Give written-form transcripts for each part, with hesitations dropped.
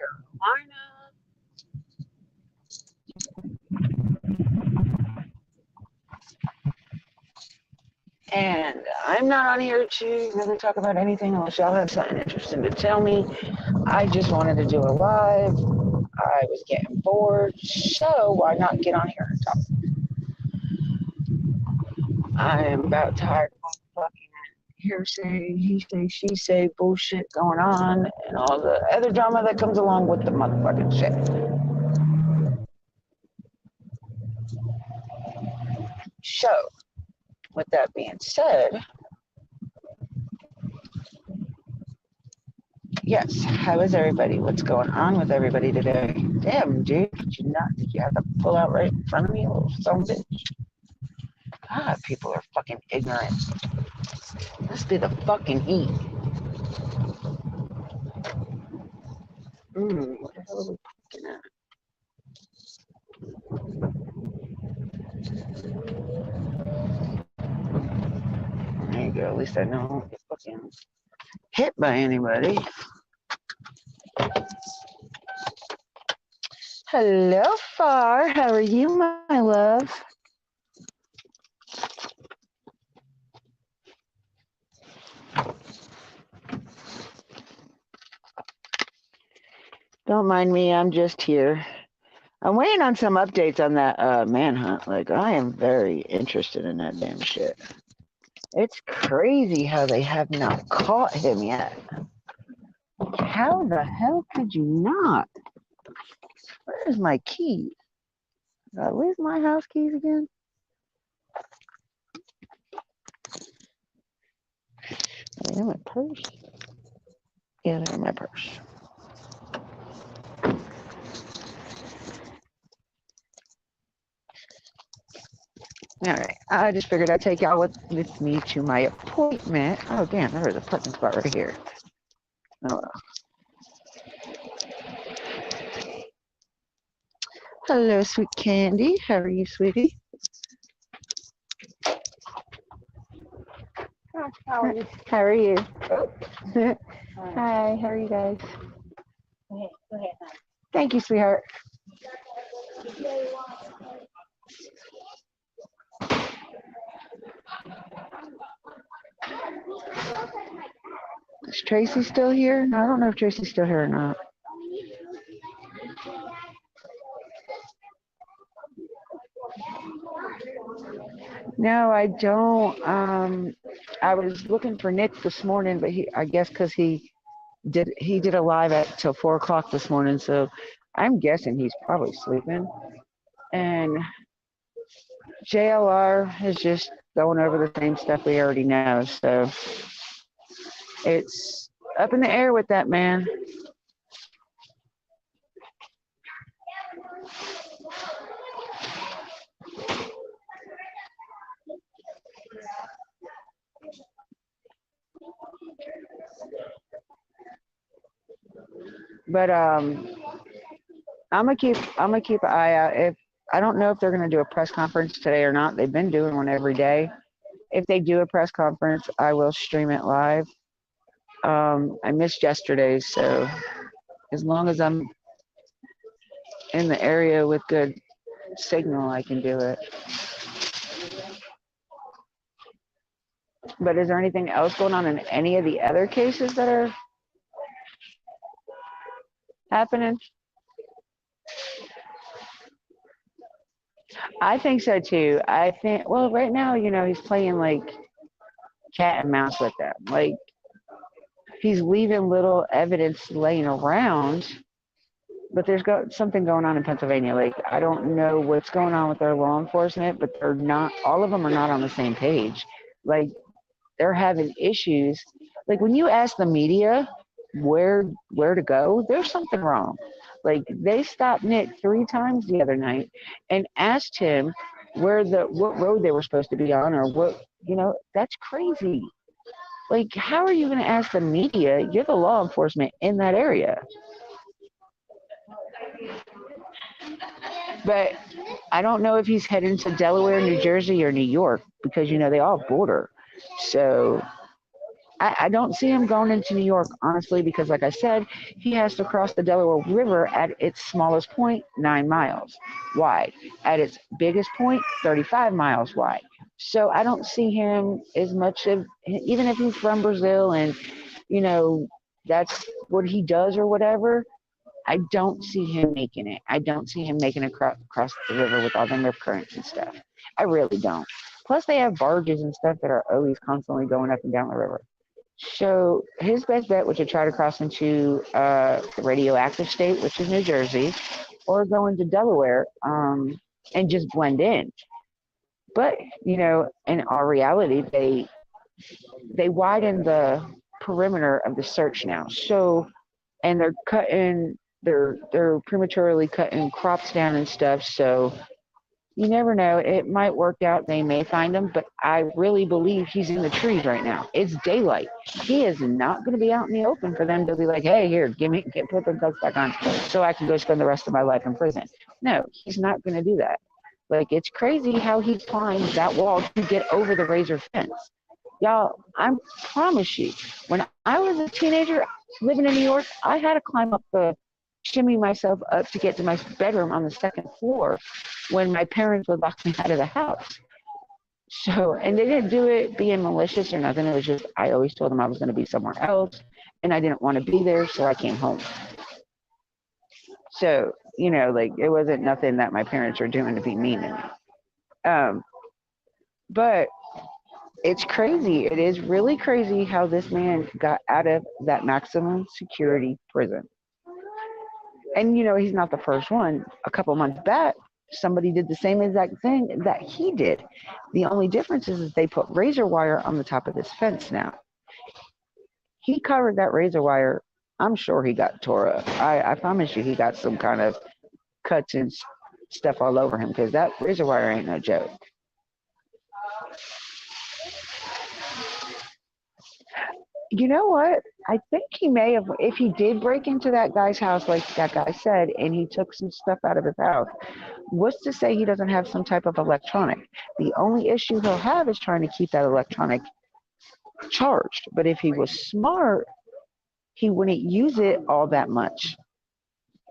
Carolina. And I'm not on here to really talk about anything unless y'all have something interesting to tell me. I just wanted to do a live. I was getting bored, so why not get on here and talk? I am about tired of fucking hearsay, he say, she say bullshit going on and all the other drama that comes along with the motherfucking shit. So, with that being said, yes, how is everybody? What's going on with everybody today? Damn, dude, did you have to pull out right in front of me, little son of a bitch? God, people are fucking ignorant. Must be the fucking heat. What the hell are we fucking at? There you go, at least I know I won't get fucking hit by anybody. Hello, Far. How are you, my love? Don't mind me, I'm just here. I'm waiting on some updates on that manhunt. Like, I am very interested in that damn shit. It's crazy how they have not caught him yet. How the hell could you not? Where's my keys? Did I lose my house keys again? Are they in my purse? Yeah, they're in my purse. All right, I just figured I'd take y'all with me to my appointment. Oh, damn, there was a parking spot right here. Oh, well. Hello, sweet candy. How are you, sweetie? How are you? How are you? Hi, how are you guys? Go ahead. Thank you, sweetheart. Is Tracy still here? I don't know if Tracy's still here or not. No, I don't. I was looking for Nick this morning, but I guess because he did a live at till 4 o'clock this morning, so I'm guessing he's probably sleeping. And JLR is just going over the same stuff we already know, so it's up in the air with that man. But I'm gonna keep an eye out. If I don't know if they're gonna do a press conference today or not. They've been doing one every day. If they do a press conference, I will stream it live. I missed yesterday's, so as long as I'm in the area with good signal, I can do it. But is there anything else going on in any of the other cases that are happening? I think so too. I think, well, right now, he's playing like cat and mouse with them. Like, he's leaving little evidence laying around, but there's something going on in Pennsylvania. Like, I don't know what's going on with their law enforcement, but they're not, all of them are not on the same page. Like, they're having issues. Like, when you ask the media where to go, there's something wrong. Like, they stopped Nick 3 times the other night and asked him what road they were supposed to be on, or what, that's crazy. Like, how are you going to ask the media? You're the law enforcement in that area. But I don't know if he's heading to Delaware, New Jersey, or New York, because, they all border. So I don't see him going into New York, honestly, because, like I said, he has to cross the Delaware River at its smallest point, 9 miles wide. At its biggest point, 35 miles wide. So I don't see him as much of, even if he's from Brazil and, you know, that's what he does or whatever, I don't see him making it. I don't see him making it across the river with all them rip currents and stuff. I really don't. Plus, they have barges and stuff that are always constantly going up and down the river. So his best bet was to try to cross into the radioactive state, which is New Jersey, or go into Delaware and just blend in. But in our reality, they widen the perimeter of the search now. So and they're prematurely cutting crops down and stuff. So you never know. It might work out. They may find him, but I really believe he's in the trees right now. It's daylight. He is not going to be out in the open for them to be like, "Hey, here, put the guns back on, so I can go spend the rest of my life in prison." No, he's not going to do that. Like, it's crazy how he climbed that wall to get over the razor fence. Y'all, I promise you, when I was a teenager living in New York, I had to climb up shimmy myself up to get to my bedroom on the second floor when my parents would lock me out of the house. So, and they didn't do it being malicious or nothing. It was just, I always told them I was going to be somewhere else and I didn't want to be there, so I came home. So, like, it wasn't nothing that my parents were doing to be mean to me. But it's crazy. It is really crazy how this man got out of that maximum security prison. And he's not the first one. A couple months back, somebody did the same exact thing that he did. The only difference is they put razor wire on the top of this fence now. He covered that razor wire. I'm sure he got tore up. I promise you he got some kind of cuts and stuff all over him, because that razor wire ain't no joke. You know what? I think he may have, if he did break into that guy's house, like that guy said, and he took some stuff out of his house, what's to say he doesn't have some type of electronic? The only issue he'll have is trying to keep that electronic charged. But if he was smart, he wouldn't use it all that much.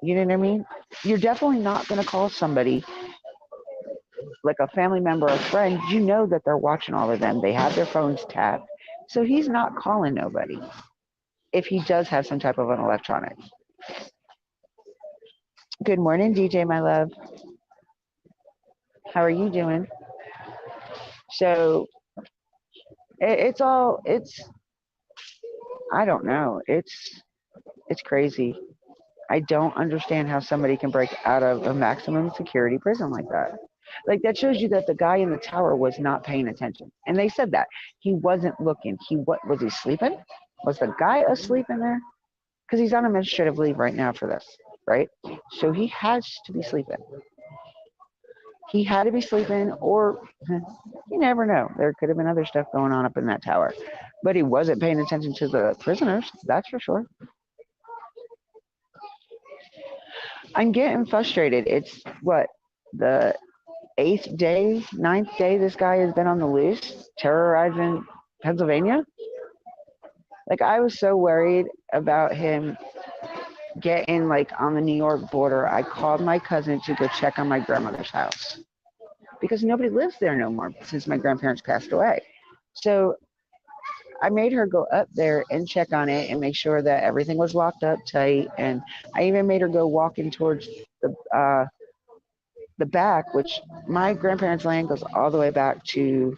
You know what I mean? You're definitely not going to call somebody like a family member or friend. You know that they're watching all of them. They have their phones tapped. So he's not calling nobody if he does have some type of an electronic. Good morning, DJ, my love. How are you doing? So it's I don't know. It's crazy. I don't understand how somebody can break out of a maximum security prison like that. Like, that shows you that the guy in the tower was not paying attention. And they said that. He wasn't looking. Was he sleeping? Was the guy asleep in there? Because he's on administrative leave right now for this, right? So he has to be sleeping. He had to be sleeping, or you never know. There could have been other stuff going on up in that tower. But he wasn't paying attention to the prisoners, that's for sure. I'm getting frustrated. It's what, the 8th day, 9th day this guy has been on the loose, terrorizing Pennsylvania. Like, I was so worried about him getting, like, on the New York border. I called my cousin to go check on my grandmother's house because nobody lives there no more since my grandparents passed away. So I made her go up there and check on it and make sure that everything was locked up tight. And I even made her go walking towards the back, which my grandparents' land goes all the way back to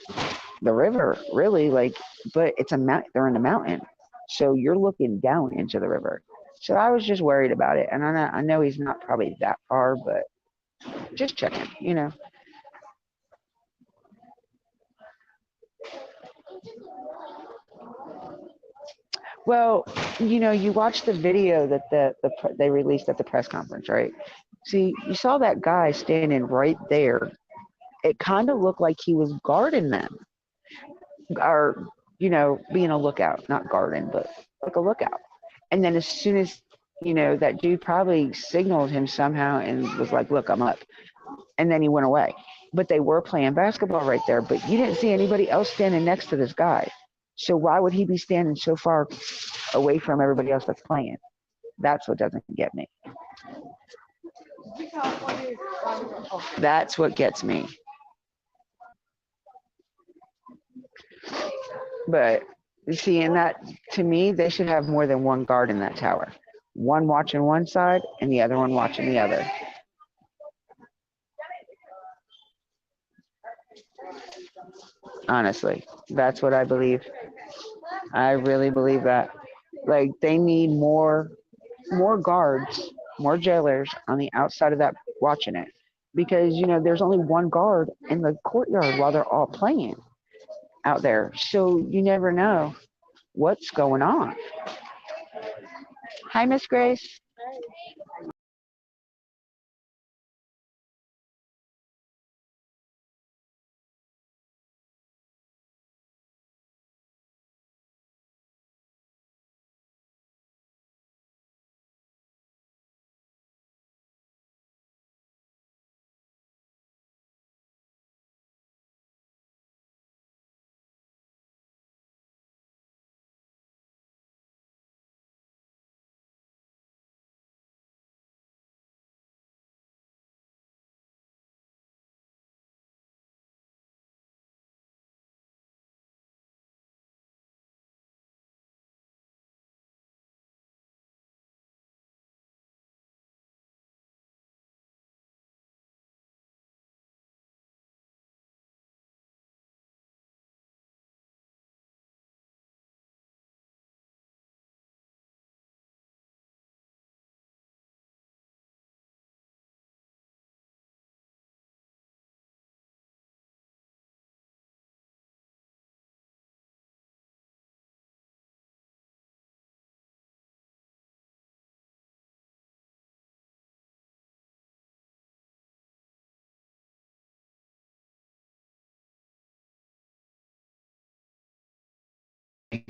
the river, really. Like, but it's a mount. They're in a mountain, so you're looking down into the river. So I was just worried about it, and I know he's not probably that far, but just checking. Well, you watched the video that they released at the press conference, right? See, you saw that guy standing right there. It kind of looked like he was guarding them, or being a lookout, not guarding, but like a lookout. And then as soon as that dude probably signaled him somehow and was like, "Look, I'm up," and then he went away. But they were playing basketball right there. But you didn't see anybody else standing next to this guy. So why would he be standing so far away from everybody else that's playing? That's what doesn't get me. That's what gets me. But you see, in that, to me, they should have more than one guard in that tower. One watching one side and the other one watching the other. Honestly, that's what I believe. I really believe that. Like they need more guards, more jailers on the outside of that watching it. Because, there's only one guard in the courtyard while they're all playing out there. So you never know what's going on. Hi, Miss Grace.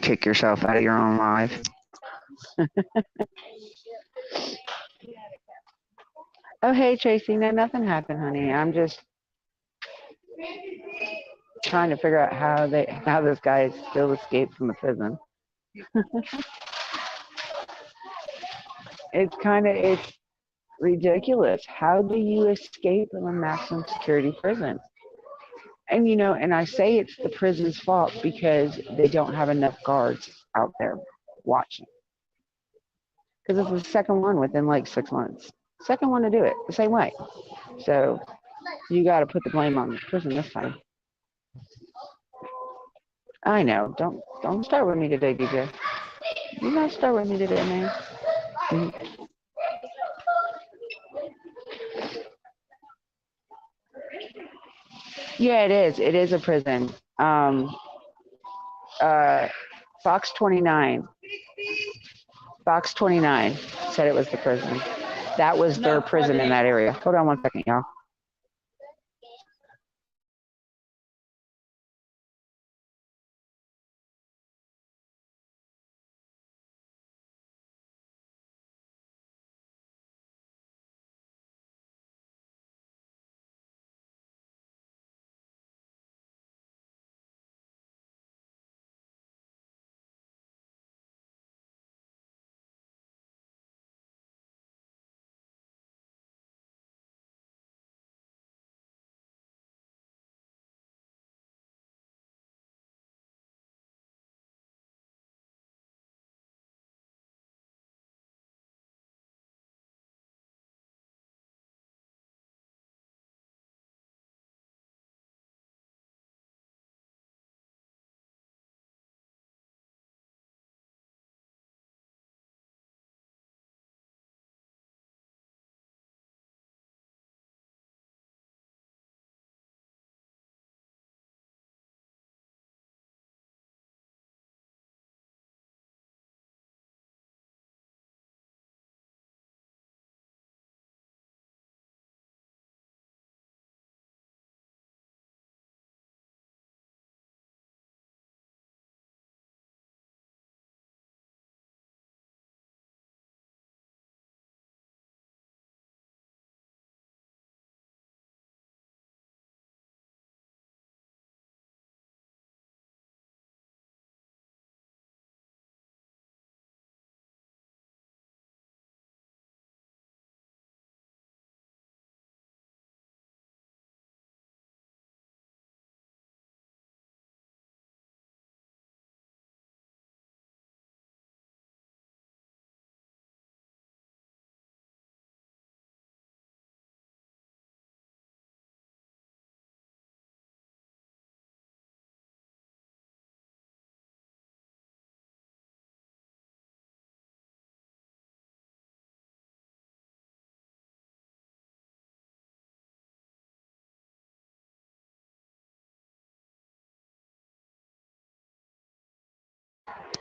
Kick yourself out of your own life. Oh, hey, Tracy. No, nothing happened, honey. I'm just trying to figure out how this guy still escaped from the prison. It's ridiculous. How do you escape from a maximum security prison? And I say it's the prison's fault because they don't have enough guards out there watching. Because it's the second one within like 6 months. Second one to do it the same way. So you got to put the blame on the prison this time. I know. Don't start with me today, DJ. Do not start with me today, man. Mhm. Yeah, it is. It is a prison. Uh, Fox 29. Fox 29 said it was the prison. That was their prison in that area. Hold on 1 second, y'all.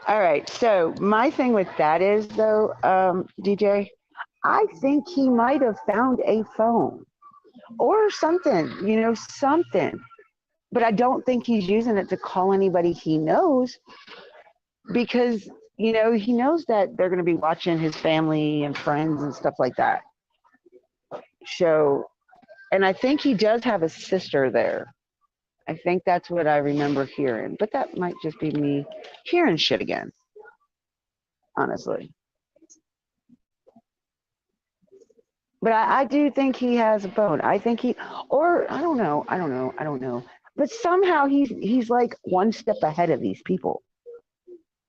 All right. So my thing with that is though, DJ, I think he might have found a phone or something, something. But I don't think he's using it to call anybody he knows because, he knows that they're going to be watching his family and friends and stuff like that. So, and I think he does have a sister there. I think that's what I remember hearing, but that might just be me hearing shit again, honestly. But I do think he has a phone. I think or I don't know. But somehow he's like one step ahead of these people,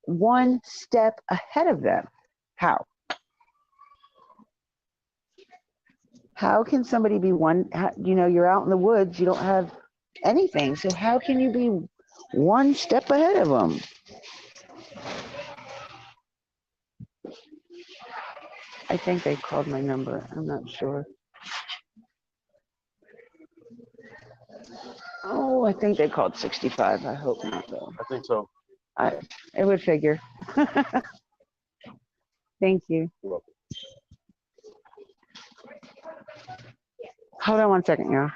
one step ahead of them. How? How can somebody be one? You're out in the woods, you don't have anything. So how can you be one step ahead of them? I think they called my number. I'm not sure. Oh, I think they called 65. I hope not, though. I think so. It would figure. Thank you. You're welcome. Hold on one second, y'all.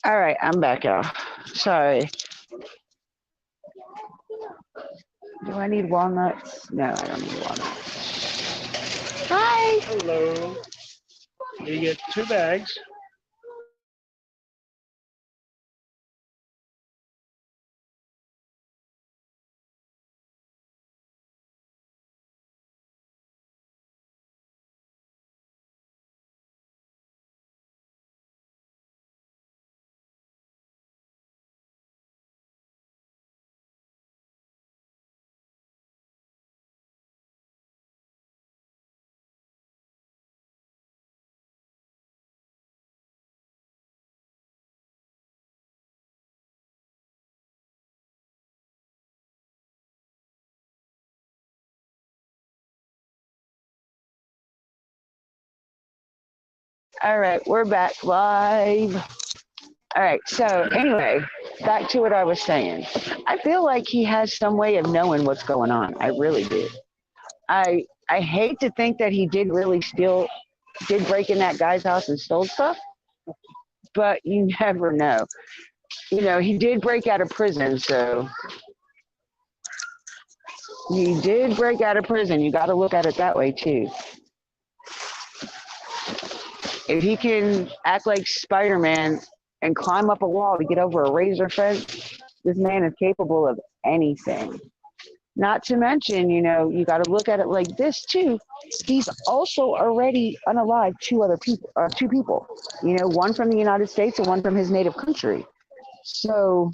All right, I'm back, y'all. Sorry. Do I need walnuts? No, I don't need walnuts. Hi. Hello. You get 2 bags. All right, we're back live. All right, so anyway, back to what I was saying. I feel like he has some way of knowing what's going on. I really do. I hate to think that he did break in that guy's house and stole stuff, but you never know. He did break out of prison, so he did break out of prison. You got to look at it that way too. If he can act like Spider-Man and climb up a wall to get over a razor fence, this man is capable of anything. Not to mention, you got to look at it like this too. He's also already unalived two people. One from the United States and one from his native country. So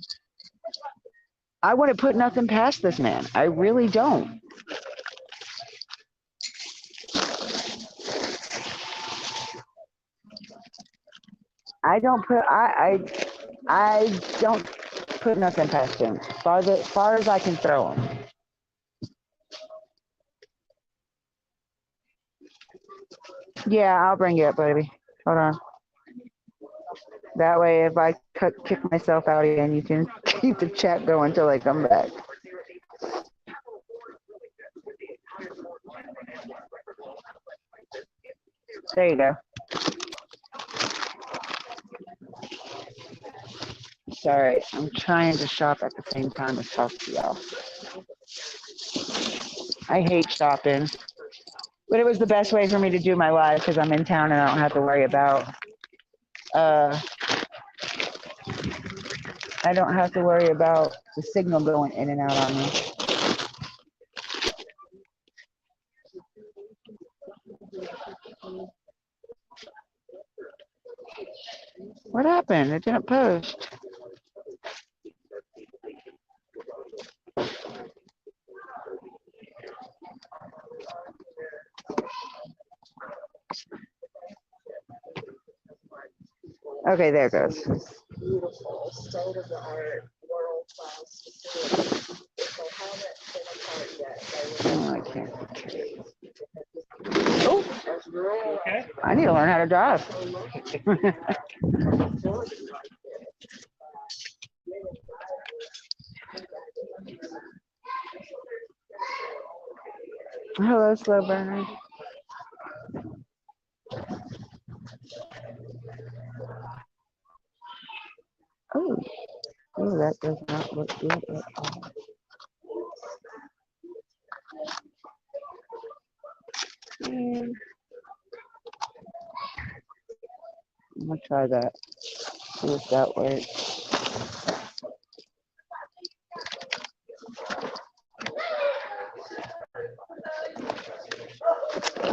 I wouldn't put nothing past this man. I really don't. I don't put nothing past him. Far as I can throw him. Yeah, I'll bring you up, baby. Hold on. That way, if I kick myself out again, you can keep the chat going until I come back. There you go. Sorry, I'm trying to shop at the same time as talk to y'all. I hate shopping, but it was the best way for me to do my live because I'm in town and I don't have to worry about. I don't have to worry about the signal going in and out on me. What happened? It didn't post. Okay, there it goes. Beautiful, state-of-the-art, world-class facility. They haven't been apart yet. Oh, I can't. Oh, as rural Okay. I need to learn how to drive. Hello, slow burner. Oh, oh, that does not look good at all. I'm gonna try that. See if that works.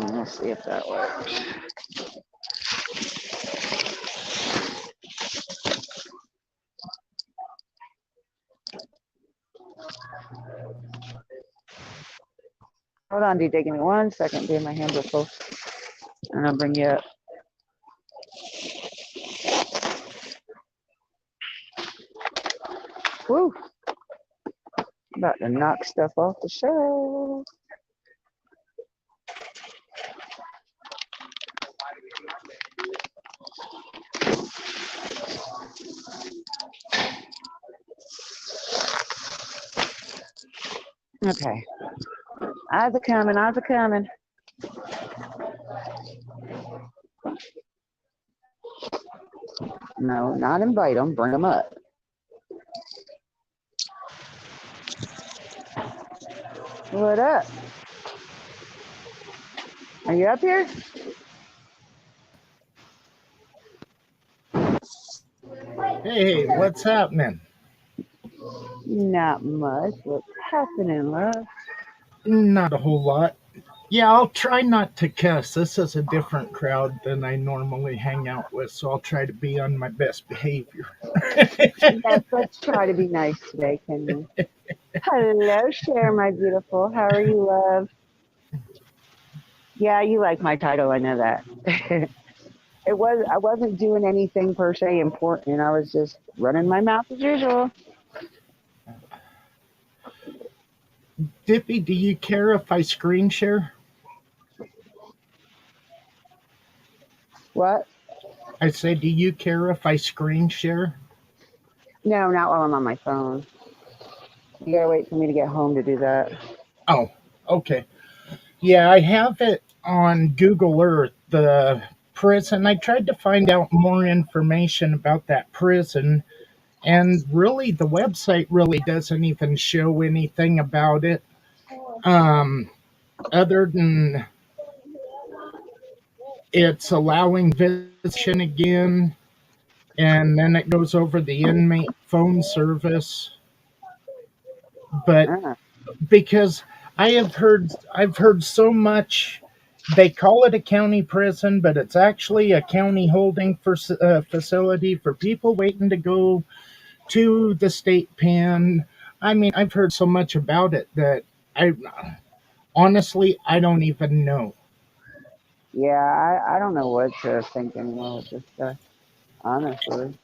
Let's see if that works. Hold on, DJ. Give me 1 second. Dude, my hands are full. And I'll bring you up. Woo! About to knock stuff off the shelf. Okay. Eyes are coming. Eyes are coming. No, not invite them. Bring them up. What up? Are you up here? Hey, what's happening? Not much. What's happening, love? Not a whole lot. Yeah, I'll try not to cuss. This is a different crowd than I normally hang out with, so I'll try to be on my best behavior. Yes, let's try to be nice today, can we? Hello, Cher, my beautiful. How are you, love? Yeah, you like my title. I know that. I wasn't doing anything per se important. I was just running my mouth as usual. Dippy, do you care if I screen share? What? I said, do you care if I screen share? No, not while I'm on my phone. You gotta wait for me to get home to do that. Oh, okay. Yeah, I have it on Google Earth, the prison. I tried to find out more information about that prison, and really, the website really doesn't even show anything about it. Other than it's allowing visitation again, and then it goes over the inmate phone service. But Ah, because I've heard so much. They call it a county prison, but it's actually a county holding facility for people waiting to go to the state pen. I mean, I've heard so much about it that I honestly I don't even know. yeah, I don't know what to think anymore with this stuff, honestly.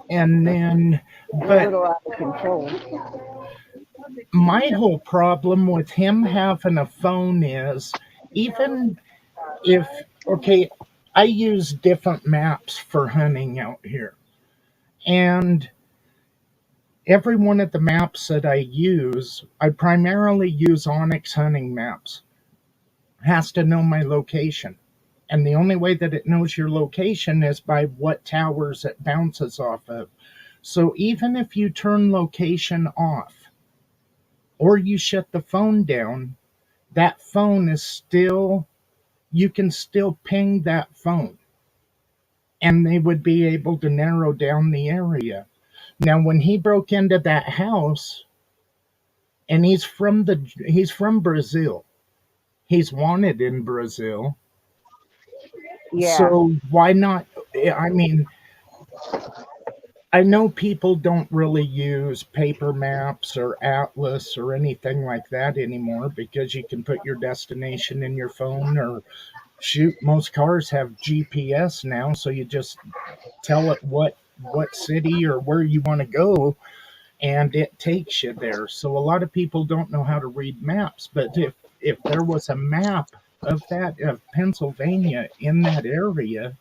And then, I'm a but little out of control. my whole problem with him having a phone is even if, okay, I use different maps for hunting out here. And every one of the maps that I primarily use Onyx hunting maps, has to know my location. And the only way that it knows your location is by what towers it bounces off of. So even if you turn location off or you shut the phone down, that phone is still, you can still ping that phone and they would be able to narrow down the area. Now, when he broke into that house, and he's from Brazil, he's wanted in Brazil, Yeah. So why not? I mean, I know people don't really use paper maps or atlas or anything like that anymore because you can put your destination in your phone, or shoot, most cars have GPS now, so you just tell it what city or where you want to go and it takes you there. So a lot of people don't know how to read maps, but if there was a map of that of Pennsylvania in that area,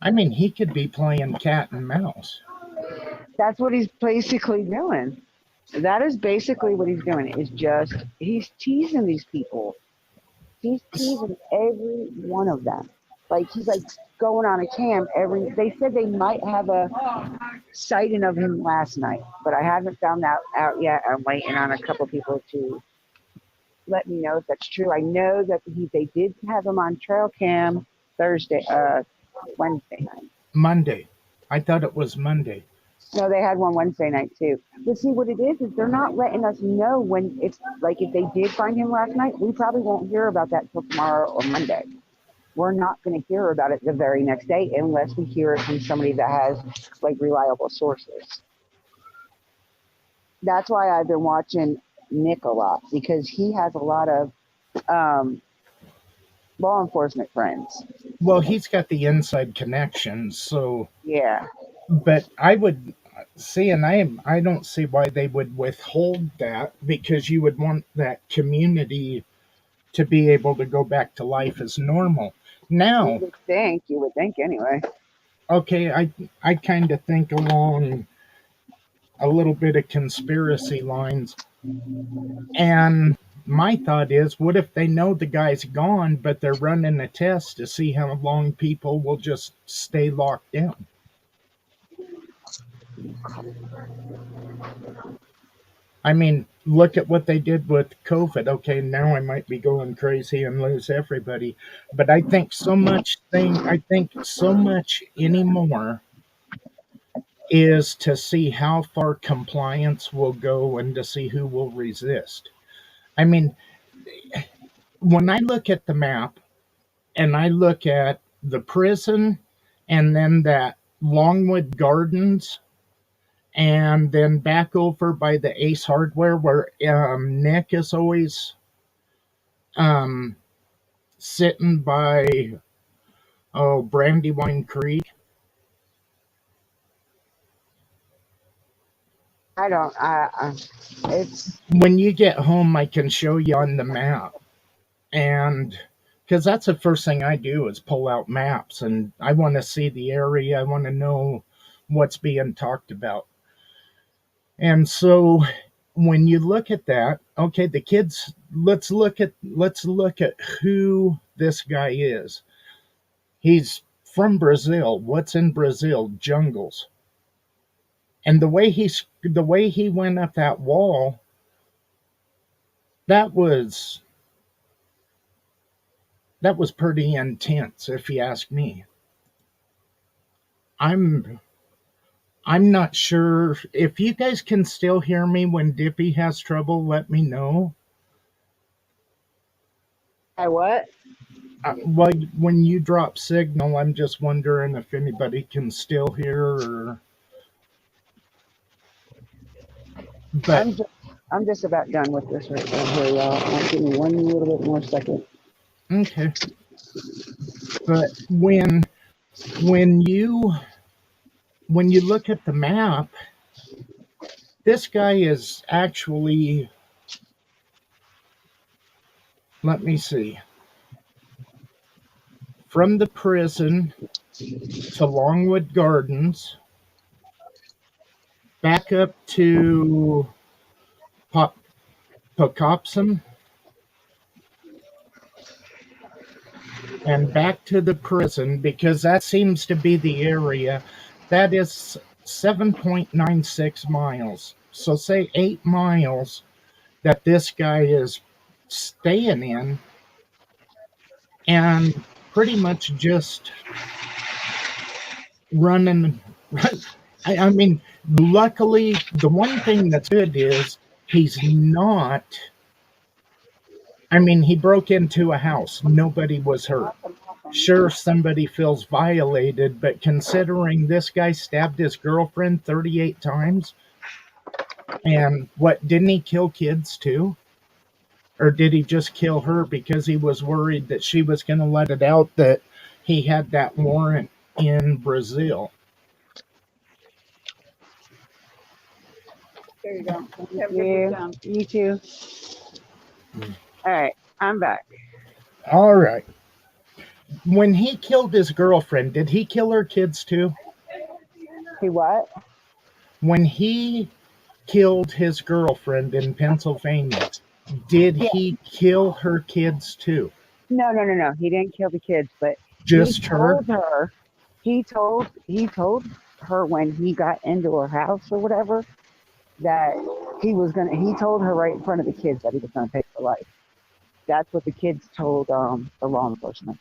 I mean, he could be playing cat and mouse. That's what he's basically doing. That is basically what he's doing. Is just he's teasing these people. He's teasing every one of them. Like he's like going on a cam every. They said they might have a sighting of him last night, but I haven't found that out yet. I'm waiting on a couple people to let me know if that's true. I know that they did have him on trail cam Thursday, Wednesday night. Monday. I thought it was Monday. No, they had one Wednesday night too. But see, what it is they're not letting us know when it's like if they did find him last night, we probably won't hear about that until tomorrow or Monday. We're not going to hear about it the very next day unless we hear it from somebody that has like reliable sources. That's why I've been watching Nick a lot because he has a lot of um, law enforcement friends. Well, he's got the inside connections, so. Yeah. But I would see, and I don't see why they would withhold that, because you would want that community to be able to go back to life as normal. Now, You would think anyway. okay, I kind of think along a little bit of conspiracy lines, and my thought is, what if they know the guy's gone, but they're running a test to see how long people will just stay locked down? I mean, look at what they did with COVID. Okay, now I might be going crazy and lose everybody, but I think so much anymore is to see how far compliance will go and to see who will resist. I mean, when I look at the map and I look at the prison and then that Longwood Gardens and then back over by the Ace Hardware where Nick is always um, sitting by Brandywine Creek. I don't. It's When you get home, I can show you on the map, and because that's the first thing I do is pull out maps, and I want to see the area. I want to know what's being talked about, and so when you look at that, okay, the kids. Let's look at who this guy is. He's from Brazil. What's in Brazil? Jungles. And the way he went up that wall, that was that was pretty intense, if you ask me. I'm I'm not sure if you guys can still hear me when Dippy has trouble. Let me know. I what? Well, when you drop signal, I'm just wondering if anybody can still hear. Or but I'm just I'm just about done with this right now here, y'all. Give me one little bit more second. okay. But when you when you look at the map, this guy is actually, let me see, from the prison to Longwood Gardens, back up to Pop Pocopson, and back to the prison, because that seems to be the area. That is 7.96 miles. So say 8 miles that this guy is staying in, and pretty much just running. I mean, luckily, the one thing that's good is he's not. I mean, he broke into a house. Nobody was hurt. sure, somebody feels violated, but considering this guy stabbed his girlfriend 38 times, and what, didn't he kill kids too? Or did he just kill her because he was worried that she was going to let it out that he had that warrant in Brazil? There you go. Have a good You, weekend. you too. All right, I'm back. All right. When he killed his girlfriend, did he kill her kids too? He what? When he killed his girlfriend in Pennsylvania, did Yeah. he kill her kids too? No. He didn't kill the kids, but he Just her? told her. He told her when he got into her house or whatever that he was gonna. He told her right in front of the kids that he was gonna take her life. That's what the kids told the law enforcement.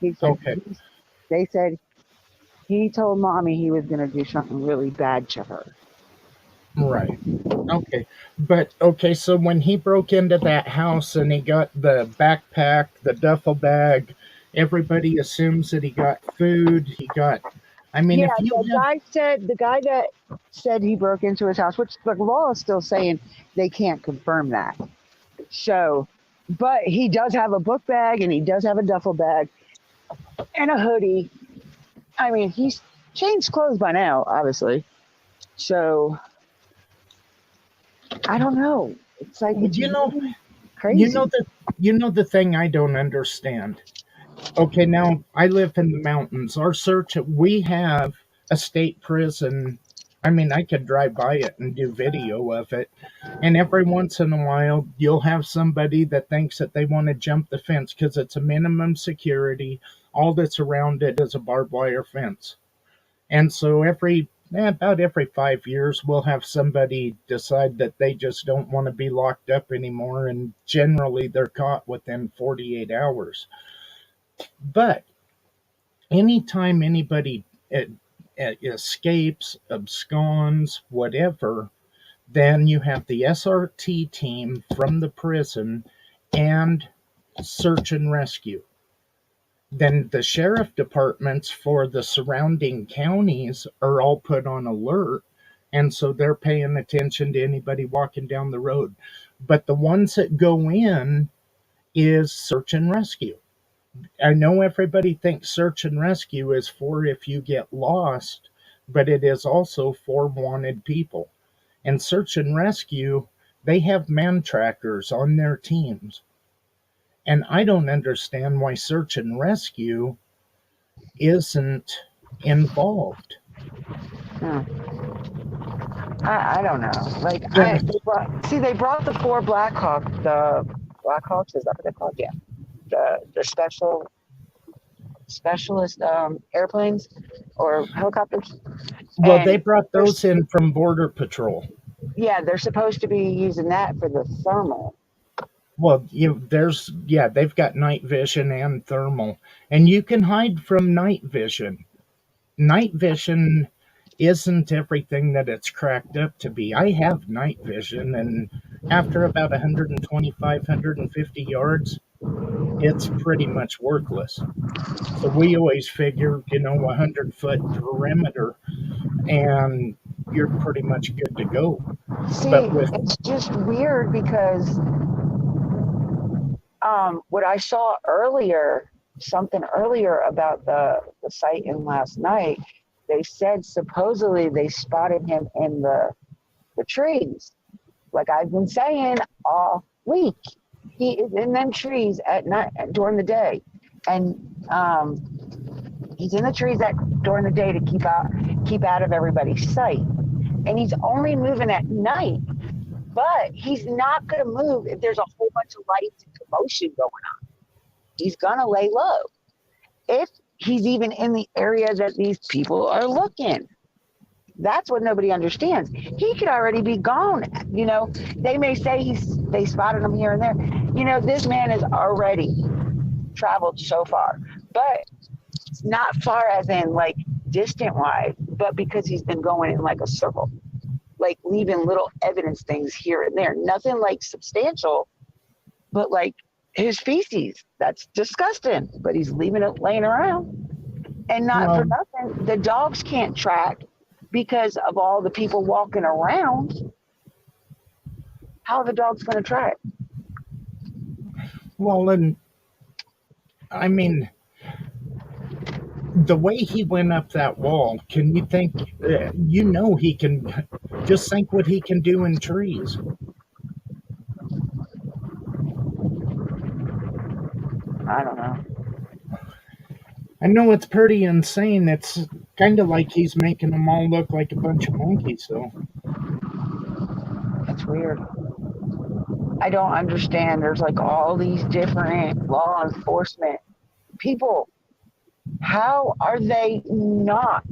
He said. Okay. They said he told mommy he was gonna do something really bad to her. Right. Okay. But okay, so when he broke into that house and he got the backpack, the duffel bag, everybody assumes that he got food. I mean, Yeah, if you have, the guy that said he broke into his house, which the law is still saying they can't confirm that. So, but he does have a book bag and he does have a duffel bag and a hoodie. I mean, he's changed clothes by now, obviously. So, I don't know. It's like it's you know, really you crazy. know the the thing I don't understand. Okay, now I live in the mountains. We have a state prison. I mean, I could drive by it and do video of it. And every once in a while, you'll have somebody that thinks that they want to jump the fence because it's a minimum security. All that's around it is a barbed wire fence. And so about every 5 years, we'll have somebody decide that they just don't want to be locked up anymore. And generally, they're caught within 48 hours. But anytime anybody escapes, absconds, whatever, then you have the SRT team from the prison and search and rescue. Then the sheriff departments for the surrounding counties are all put on alert. And so they're paying attention to anybody walking down the road. But the ones that go in is search and rescue. I know everybody thinks search and rescue is for if you get lost, but it is also for wanted people. And search and rescue, they have man trackers on their teams. And I don't understand why search and rescue isn't involved. Hmm. I don't know. Like Yeah, they brought the four Blackhawks, is that what they're called? Yeah, the specialist airplanes or helicopters, well, they and brought those in from Border Patrol. yeah, they're supposed to be using that for the thermal. Well, they've got night vision and thermal, and you can hide from night vision. Night vision isn't everything that it's cracked up to be. I have night vision, and after about 125, 150 yards, it's pretty much worthless. So we always figure, 100-foot perimeter, and you're pretty much good to go. See, But with, it's just weird because what I saw earlier, something earlier about the site in last night, they said supposedly they spotted him in the trees. Like I've been saying all week, he is in them trees at night during the day, and he's in the trees during the day to keep out of everybody's sight, and he's only moving at night. But he's not going to move if there's a whole bunch of lights and commotion going on. He's going to lay low if he's even in the area that these people are looking. That's what nobody understands. He could already be gone. They may say they spotted him here and there. This man has already traveled so far, but it's not far as in like distant wise, but because he's been going in like a circle, like leaving little evidence things here and there. Nothing like substantial, but like his feces. That's disgusting. But he's leaving it laying around. And not for Well, nothing, the dogs can't track because of all the people walking around. How are the dogs going to track? well, and I mean, the way he went up that wall, can you think, he can just think what he can do in trees. I don't know. I know it's pretty insane. It's kind of like he's making them all look like a bunch of monkeys, though. It's weird. I don't understand. There's like all these different law enforcement people. How are they not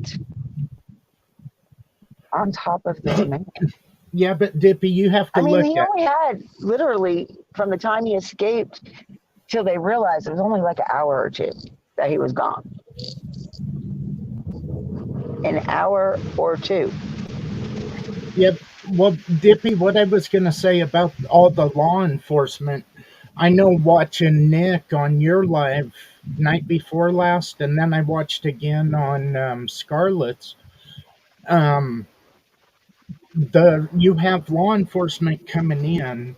on top of this man? Yeah, but Dippy, you have to I mean, look he at. only had literally from the time he escaped till they realized it was only like an hour or two that he was gone. An hour or two. Yep. Well, Dippy, what I was going to say about all the law enforcement, I know watching Nick on your live night before last, and then I watched again on Scarlett's. Um, you have law enforcement coming in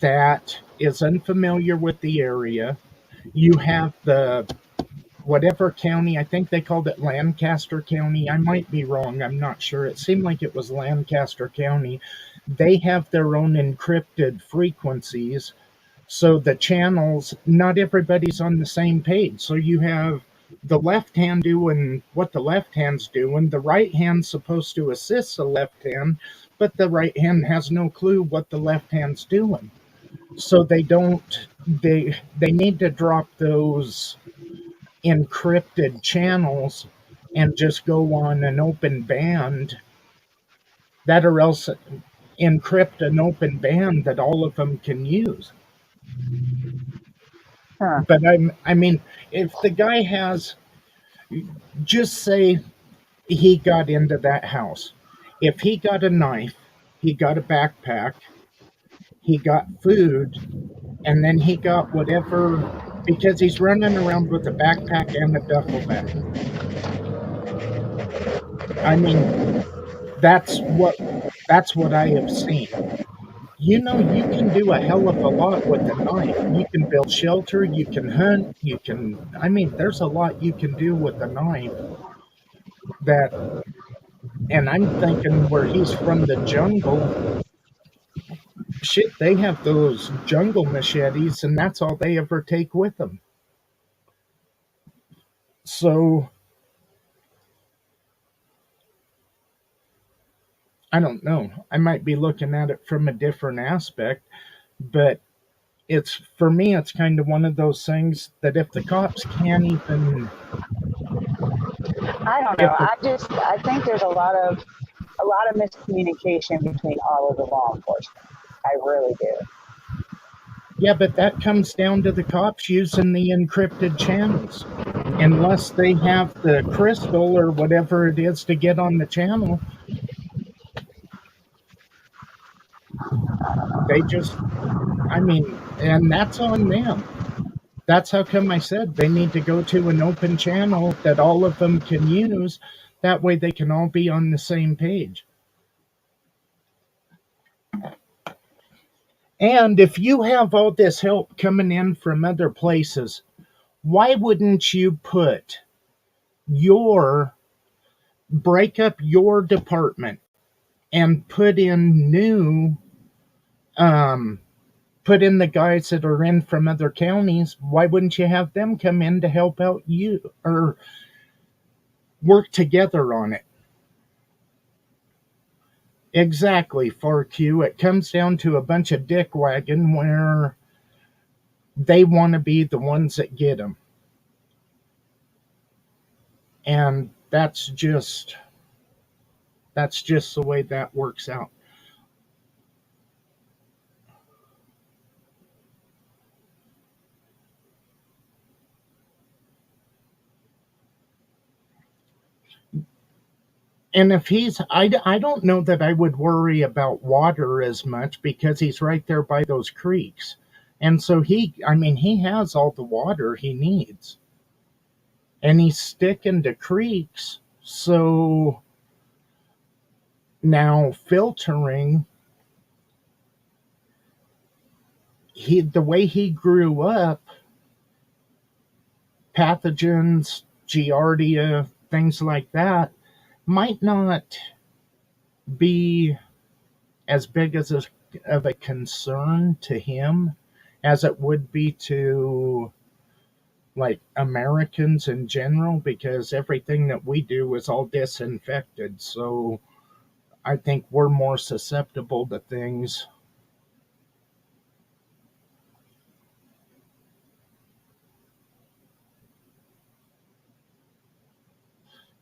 that is unfamiliar with the area. You have the whatever county, I think they called it Lancaster County. I might be wrong, I'm not sure. It seemed like it was Lancaster County. They have their own encrypted frequencies. So the channels, not everybody's on the same page. So you have the left hand doing what the left hand's doing. The right hand's supposed to assist the left hand, but the right hand has no clue what the left hand's doing. So they need to drop those encrypted channels and just go on an open band, that or else encrypt an open band that all of them can use. Huh. But I mean, if the guy has, just say he got into that house, if he got a knife, he got a backpack, he got food, and then he got whatever, because he's running around with a backpack and a duffel bag. I mean, that's what that's what I have seen. You can do a hell of a lot with a knife. You can build shelter, you can hunt, I mean, there's a lot you can do with a knife that, and I'm thinking where he's from the jungle, shit, they have those jungle machetes and that's all they ever take with them. So, I don't know. I might be looking at it from a different aspect, but for me, it's kind of one of those things that if the cops can't even, I don't know. if the I think there's a lot of miscommunication between all of the law enforcement. I really do. Yeah, but that comes down to the cops using the encrypted channels. Unless they have the crystal or whatever it is to get on the channel, they just, I mean, and that's on them. That's how come I said they need to go to an open channel that all of them can use. That way they can all be on the same page. And if you have all this help coming in from other places, why wouldn't you break up your department and um, put in the guys that are in from other counties? Why wouldn't you have them come in to help out you or work together on it? Exactly, 4Q. It comes down to a bunch of dickwagon where they want to be the ones that get them. And that's just the way that works out. And if I don't know that I would worry about water as much because he's right there by those creeks. And so he has all the water he needs. And he's sticking to creeks. So now filtering, the way he grew up, pathogens, giardia, things like that might not be as big of a concern to him as it would be to like Americans in general, because everything that we do is all disinfected. So I think we're more susceptible to things.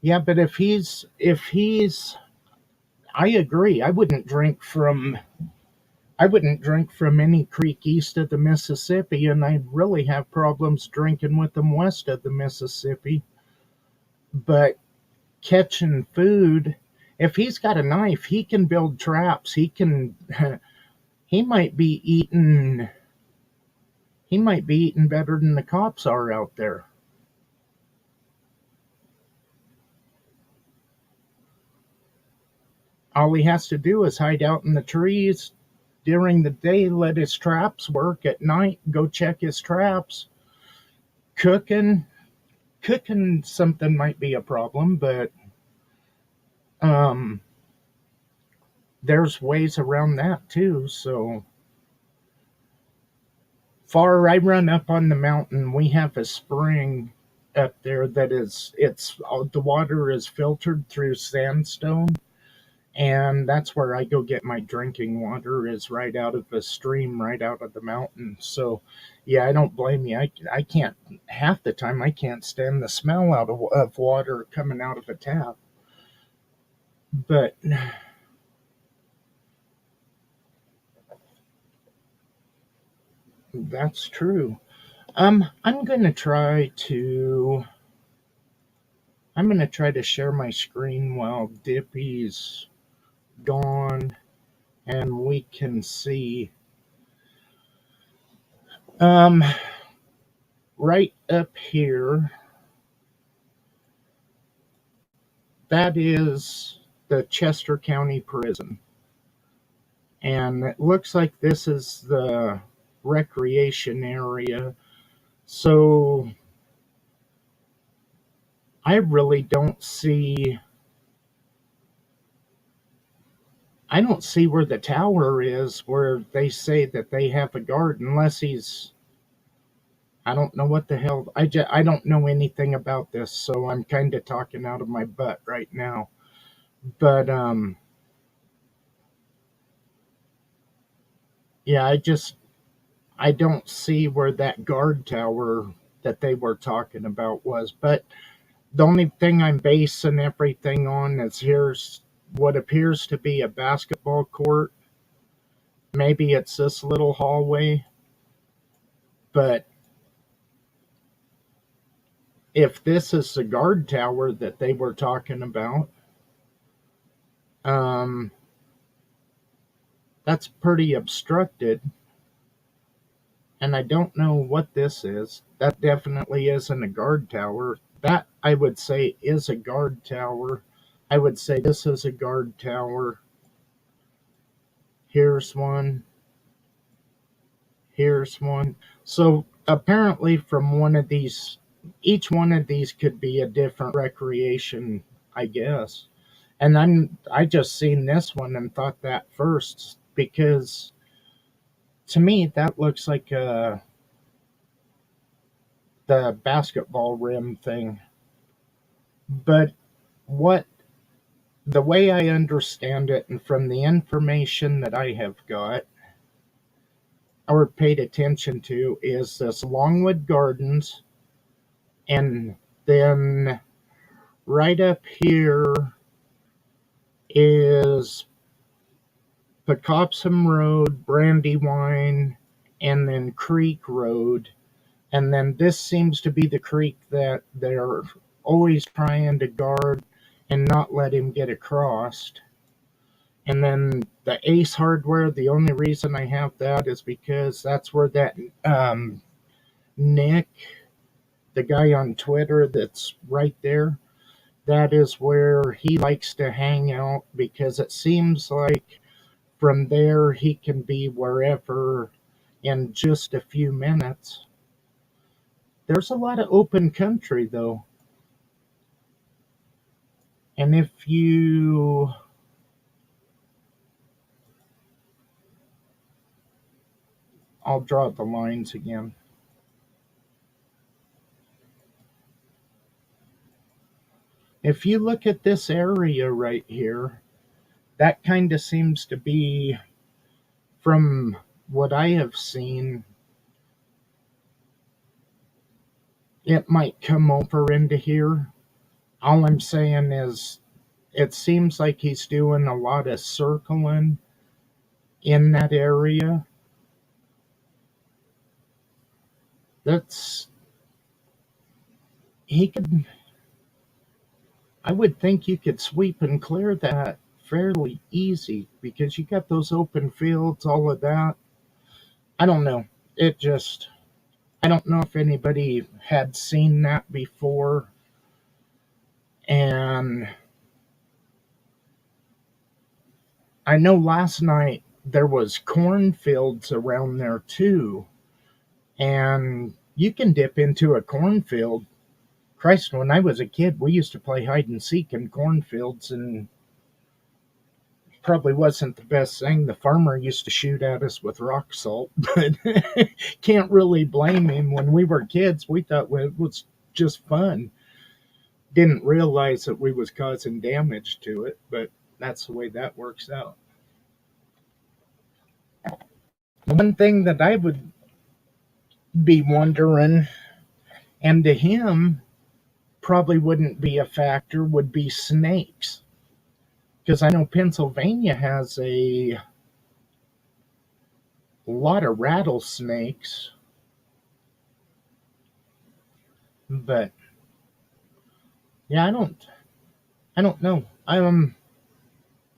Yeah, but if he's I agree. I wouldn't drink from any creek east of the Mississippi, and I really have problems drinking with them west of the Mississippi. But catching food, if he's got a knife, he can build traps. He might be eating better than the cops are out there. All he has to do is hide out in the trees during the day, let his traps work. At night, go check his traps. Cooking something might be a problem, but um, there's ways around that too. So far, I run up on the mountain. We have a spring up there that the water is filtered through sandstone, and that's where I go get my drinking water, is right out of the stream, right out of the mountain. So yeah, I don't blame you. I can't, half the time I can't stand the smell of water coming out of a tap. But that's true. I'm gonna try to share my screen while Dippy's gone, and we can see um right up here. That is the Chester County Prison, and it looks like this is the recreation area. So I really don't see where the tower is, where they say that they have a guard, unless I don't know what the hell. I don't know anything about this, so I'm kind of talking out of my butt right now. But yeah, I don't see where that guard tower that they were talking about was. But the only thing I'm basing everything on is here's what appears to be a basketball court. Maybe it's this little hallway, but if this is the guard tower that they were talking about, um, that's pretty obstructed. And I don't know what this is. That definitely isn't a guard tower. That, I would say, is a guard tower. I would say this is a guard tower. Here's one. Here's one. So apparently from one of these, each one of these could be a different recreation, I guess. And I just seen this one and thought that first, because to me that looks like the basketball rim thing. But what the way I understand it, and from the information that I have got or paid attention to, is this Longwood Gardens, and then right up here is Pecopsum Road, Brandywine, and then Creek Road. And then this seems to be the creek that they're always trying to guard and not let him get across. And then the Ace Hardware, the only reason I have that is because that's where that Nick, the guy on Twitter that's right there, that is where he likes to hang out, because it seems like from there he can be wherever in just a few minutes. There's a lot of open country though. And if you I'll draw the lines again. If you look at this area right here, that kind of seems to be, from what I have seen, it might come over into here. All I'm saying is it seems like he's doing a lot of circling in that area. He could, I would think you could sweep and clear that fairly easy, because you got those open fields, all of that. I don't know. I don't know if anybody had seen that before. And I know last night there was cornfields around there too. And you can dip into a cornfield. Christ, when I was a kid, we used to play hide and seek in cornfields, and probably wasn't the best thing. The farmer used to shoot at us with rock salt, but can't really blame him. When we were kids, we thought it was just fun. Didn't realize that we was causing damage to it, but that's the way that works out. One thing that I would be wondering, and to him probably wouldn't be a factor, would be snakes. Because I know Pennsylvania has a lot of rattlesnakes, but yeah, I don't know.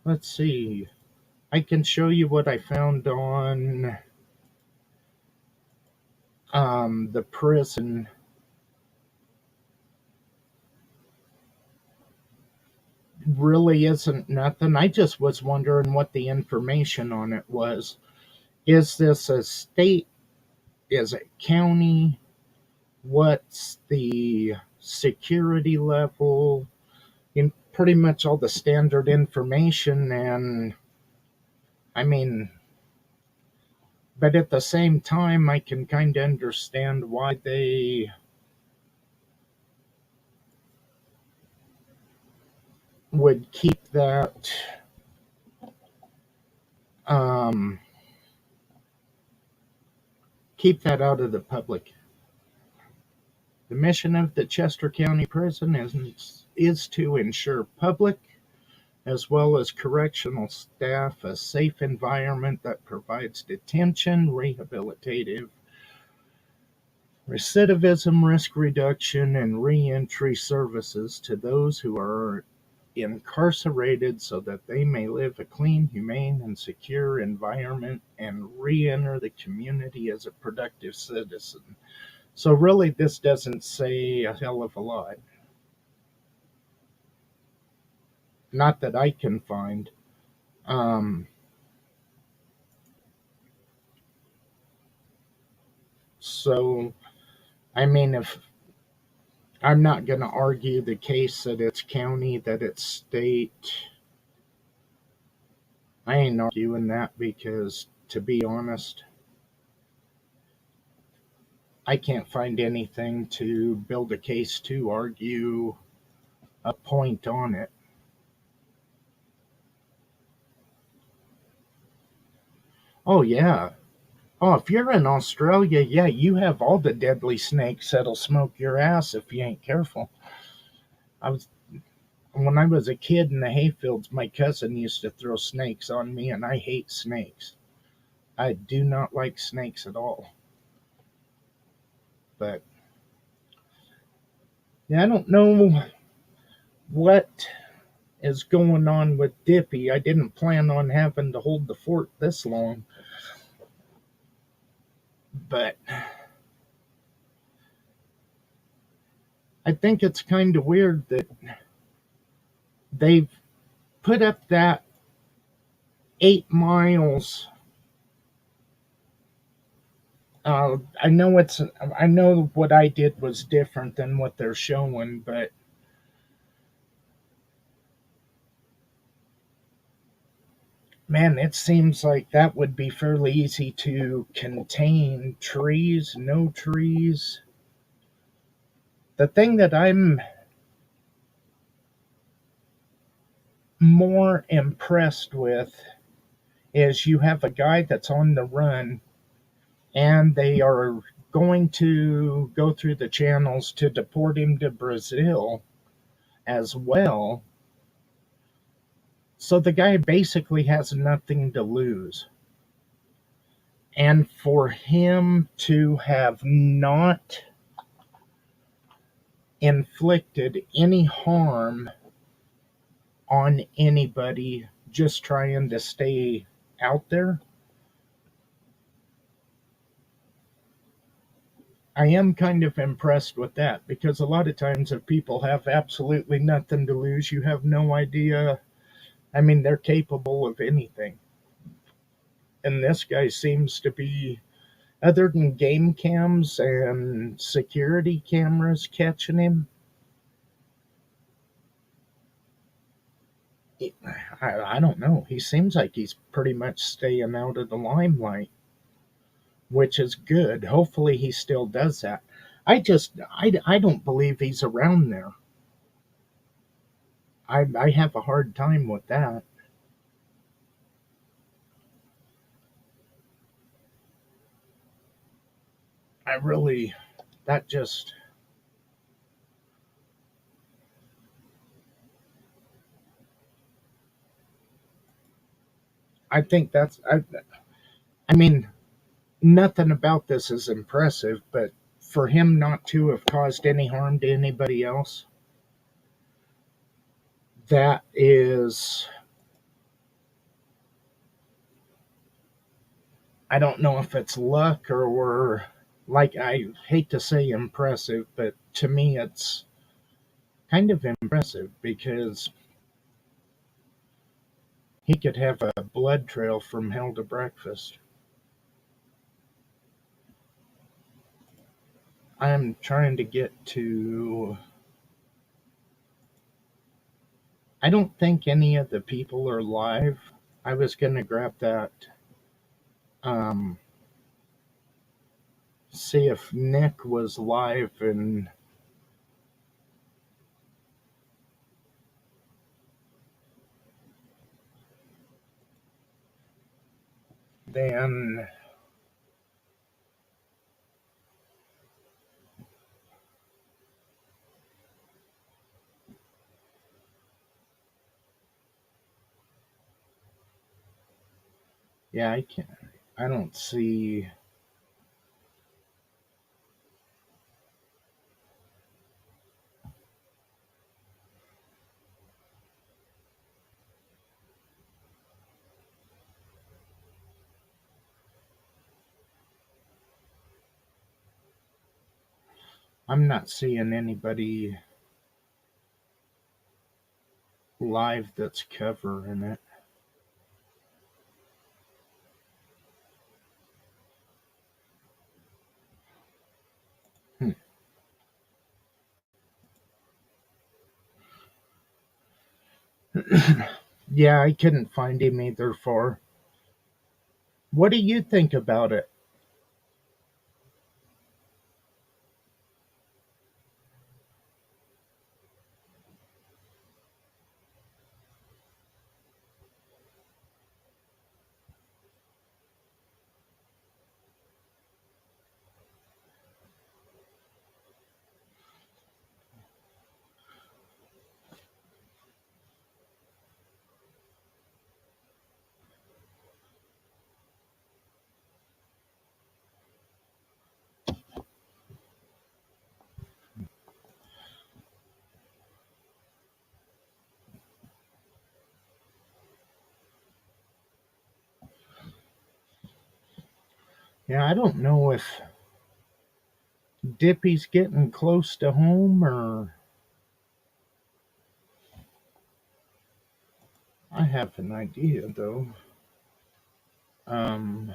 Let's see. I can show you what I found on the prison. Really isn't nothing. I just was wondering what the information on it was. Is this a state? Is it county? What's the security level? In pretty much all the standard information. And I mean, but at the same time, I can kind of understand why they would um, keep that out of the public. The mission of the Chester County Prison is to ensure public as well as correctional staff a safe environment that provides detention, rehabilitative, recidivism risk reduction, and reentry services to those who are incarcerated, so that they may live a clean, humane, and secure environment and re-enter the community as a productive citizen. So really, this doesn't say a hell of a lot. Not that I can find. So, I mean, if I'm not going to argue the case that it's county, that it's state, I ain't arguing that, because, to be honest, I can't find anything to build a case to argue a point on it. Oh, yeah. Oh, if you're in Australia, yeah, you have all the deadly snakes that'll smoke your ass if you ain't careful. When I was a kid in the hayfields, my cousin used to throw snakes on me, and I hate snakes. I do not like snakes at all. But yeah, I don't know what is going on with Dippy. I didn't plan on having to hold the fort this long. But I think it's kind of weird that they've put up that 8 miles. I know what I did was different than what they're showing, but man, it seems like that would be fairly easy to contain. Trees, no trees. The thing that I'm more impressed with is you have a guy that's on the run and they are going to go through the channels to deport him to Brazil as well. So the guy basically has nothing to lose. And for him to have not inflicted any harm on anybody just trying to stay out there, I am kind of impressed with that, because a lot of times if people have absolutely nothing to lose, you have no idea. I mean, they're capable of anything. And this guy seems to be, other than game cams and security cameras catching him, I don't know. He seems like he's pretty much staying out of the limelight, which is good. Hopefully he still does that. I don't believe he's around there. I have a hard time with that. I really, that just, I think I mean, nothing about this is impressive, but for him not to have caused any harm to anybody else, that is, I don't know if it's luck or, like, I hate to say impressive, but to me it's kind of impressive because he could have a blood trail from hell to breakfast. I'm trying to get to. I don't think any of the people are live. I was going to grab that, um, see if Nick was live, and then yeah, I can't. I don't see. I'm not seeing anybody live that's covering it. Hmm. Yeah, I couldn't find him either. For what do you think about it? Yeah, I don't know if Dippy's getting close to home or I have an idea though. Um,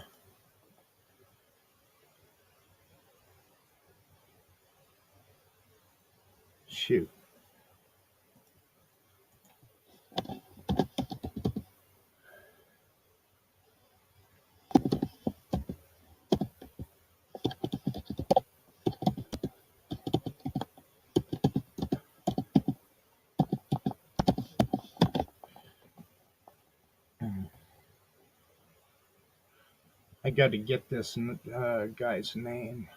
Shoot. I got to get this guy's name.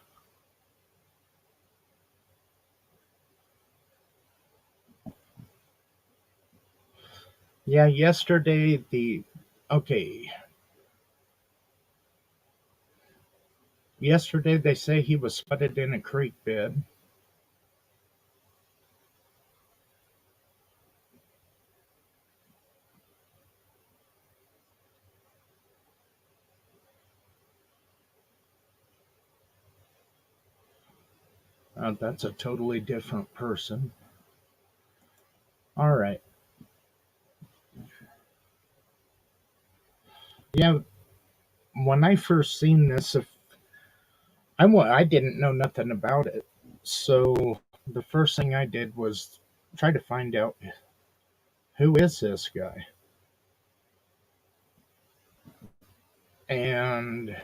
Yeah, yesterday okay. Yesterday they say he was spotted in a creek bed. That's a totally different person. All right. Yeah, when I first seen this, if I didn't know nothing about it, so the first thing I did was try to find out who is this guy, and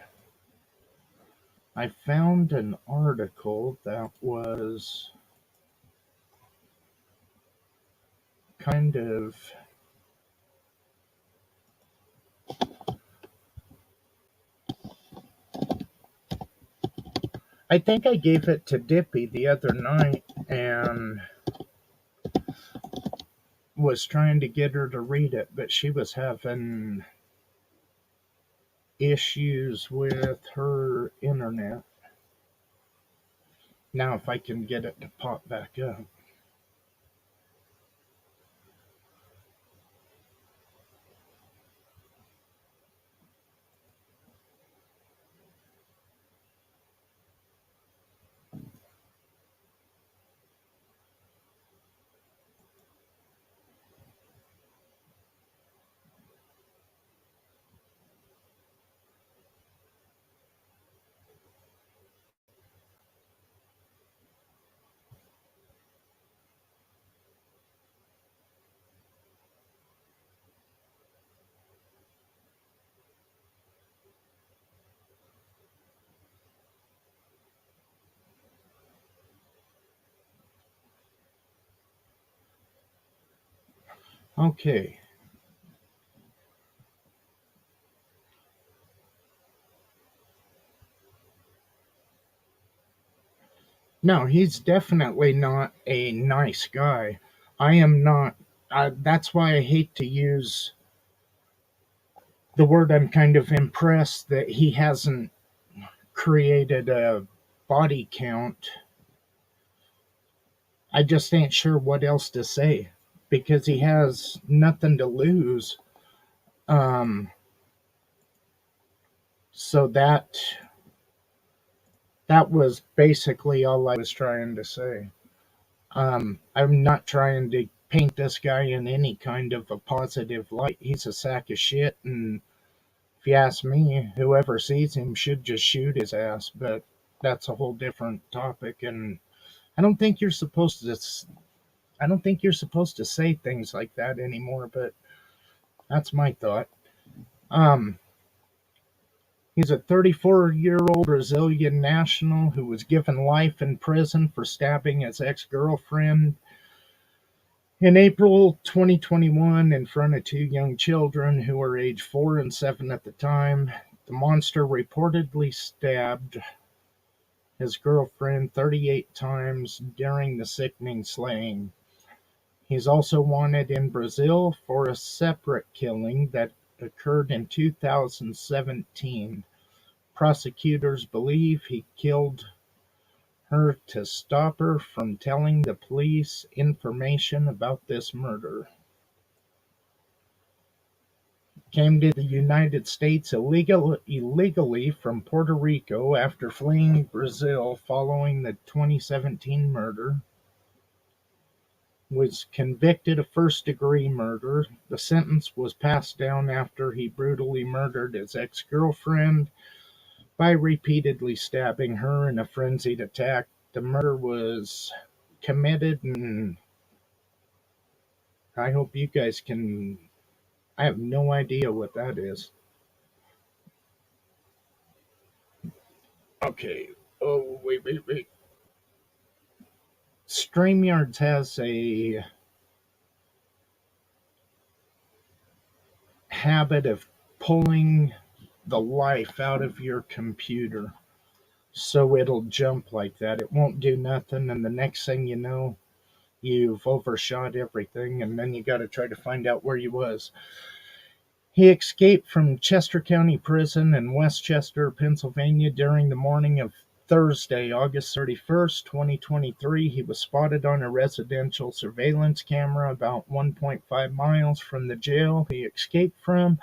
I found an article that was kind of. I think I gave it to Dippy the other night and was trying to get her to read it, but she was having issues with her internet. Now, if I can get it to pop back up. Okay. No, he's definitely not a nice guy. I am not. That's why I hate to use the word. I'm kind of impressed that he hasn't created a body count. I just ain't sure what else to say because he has nothing to lose. Um, so that was basically all I was trying to say. I'm not trying to paint this guy in any kind of a positive light. He's a sack of shit, and if you ask me, whoever sees him should just shoot his ass. But that's a whole different topic, and I don't think you're supposed to. I don't think you're supposed to say things like that anymore. But that's my thought. Um, he's a 34-year-old Brazilian national who was given life in prison for stabbing his ex-girlfriend in April 2021 in front of two young children who were age 4 and 7 at the time. The monster reportedly stabbed his girlfriend 38 times during the sickening slaying. He's also wanted in Brazil for a separate killing that occurred in 2017. Prosecutors believe he killed her to stop her from telling the police information about this murder. came to the United States illegally from Puerto Rico after fleeing Brazil following the 2017 murder. Was convicted of first-degree murder. The sentence was passed down after he brutally murdered his ex-girlfriend by repeatedly stabbing her in a frenzied attack. The murder was committed, and I hope you guys can. I have no idea what that is. Okay. Oh, wait. StreamYards has a habit of pulling the life out of your computer. So it'll jump like that. It won't do nothing, and the next thing you know, you've overshot everything, and then you got to try to find out where you was. He escaped from Chester County Prison in Westchester, Pennsylvania during the morning of Thursday, August 31st, 2023. He was spotted on a residential surveillance camera about 1.5 miles from the jail he escaped from,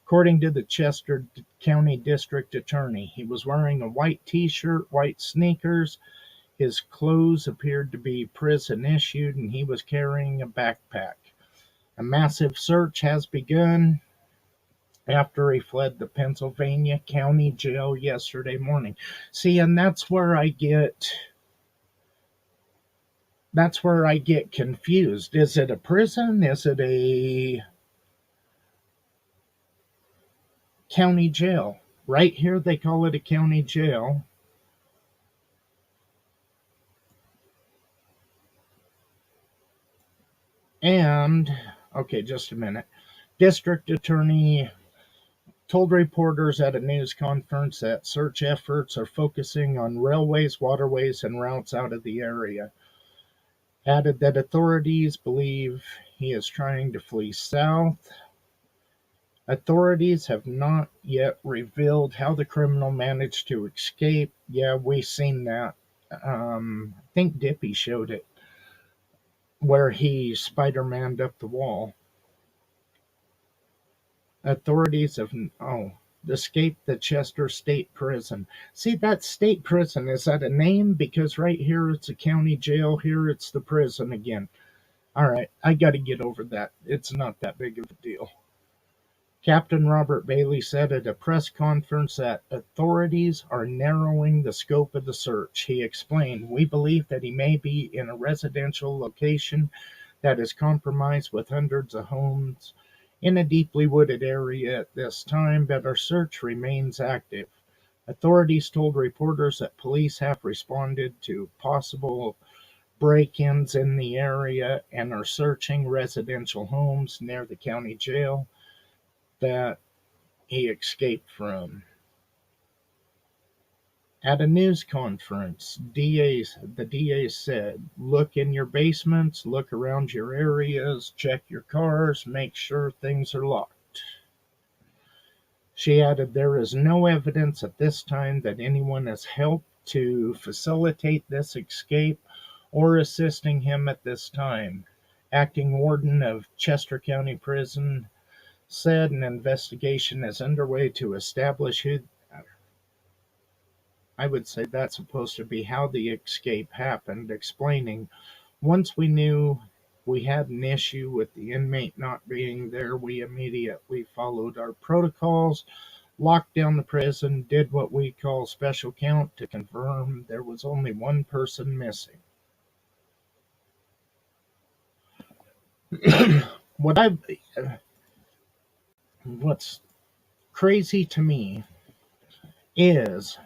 according to the Chester County District Attorney. He was wearing a white t-shirt, white sneakers. His clothes appeared to be prison issued, and he was carrying a backpack. A massive search has begun after he fled the Pennsylvania County Jail yesterday morning. See, and that's where I get confused. Is it a prison? Is it a county jail? Right here they call it a county jail. And okay, just a minute. District Attorney told reporters at a news conference that search efforts are focusing on railways, waterways, and routes out of the area. Added that authorities believe he is trying to flee south. Authorities have not yet revealed how the criminal managed to escape. Yeah, we've seen that. I think Dippy showed it, where he Spider-Man'd up the wall. Authorities have escaped the Chester State Prison. See, that state prison, is that a name? Because right here it's a county jail, here it's the prison again. All right, I got to get over that. It's not that big of a deal. Captain Robert Bailey said at a press conference that authorities are narrowing the scope of the search. He explained, "We believe that he may be in a residential location that is compromised with hundreds of homes in a deeply wooded area at this time, but our search remains active." Authorities told reporters that police have responded to possible break-ins in the area and are searching residential homes near the county jail that he escaped from. At a news conference, the DA said, "Look in your basements, look around your areas, check your cars, make sure things are locked." She added, "There is no evidence at this time that anyone has helped to facilitate this escape or assisting him at this time." Acting Warden of Chester County Prison said an investigation is underway to establish who. I would say that's supposed to be how the escape happened, explaining, "Once we knew we had an issue with the inmate not being there, we immediately followed our protocols, locked down the prison, did what we call special count to confirm there was only one person missing." What's crazy to me is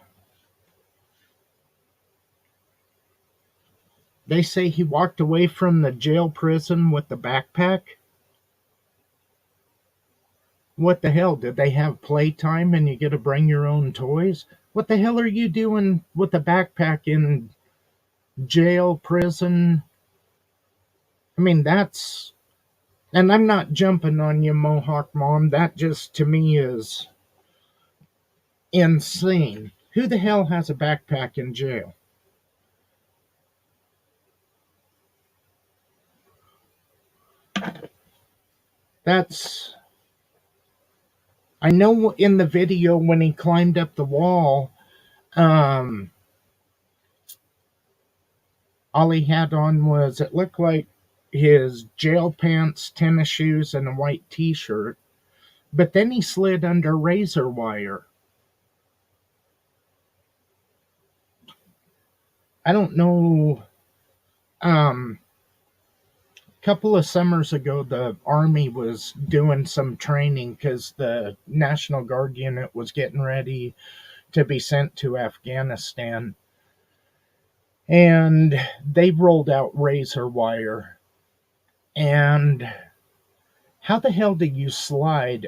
they say he walked away from the jail prison with the backpack. What the hell? Did they have playtime and you get to bring your own toys? What the hell are you doing with a backpack in jail, prison? I mean, that's. And I'm not jumping on you, Mohawk Mom. That just, to me, is insane. Who the hell has a backpack in jail? That's I know in the video when he climbed up the wall, all he had on was, it looked like his jail pants, tennis shoes, and a white t-shirt. But then he slid under razor wire. I don't know. A couple of summers ago, the Army was doing some training because the National Guard unit was getting ready to be sent to Afghanistan. And they rolled out razor wire. And how the hell do you slide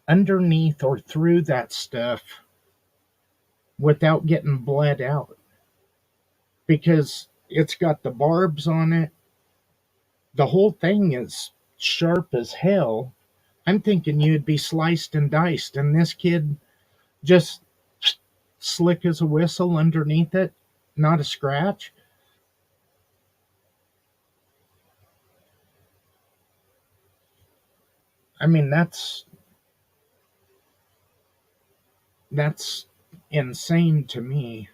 underneath or through that stuff without getting bled out? Because it's got the barbs on it. The whole thing is sharp as hell. I'm thinking you'd be sliced and diced, and this kid just slick as a whistle underneath it, not a scratch. I mean, that's insane to me.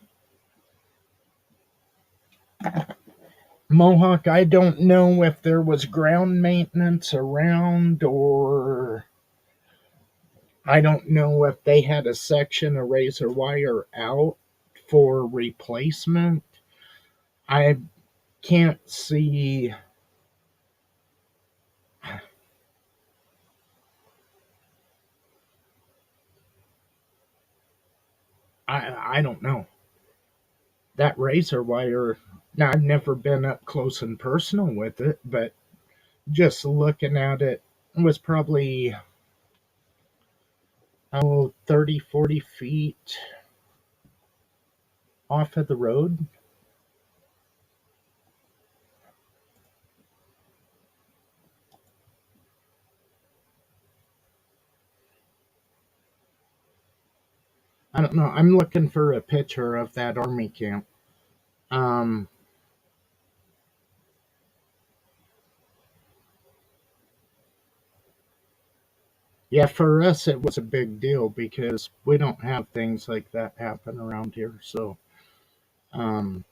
Mohawk, I don't know if there was ground maintenance around, or I don't know if they had a section of razor wire out for replacement. I can't see. I don't know. That razor wire, now I've never been up close and personal with it, but just looking at it was probably 30, 40 feet off of the road. I don't know. I'm looking for a picture of that army camp. Um, yeah, for us it was a big deal because we don't have things like that happen around here. So, um,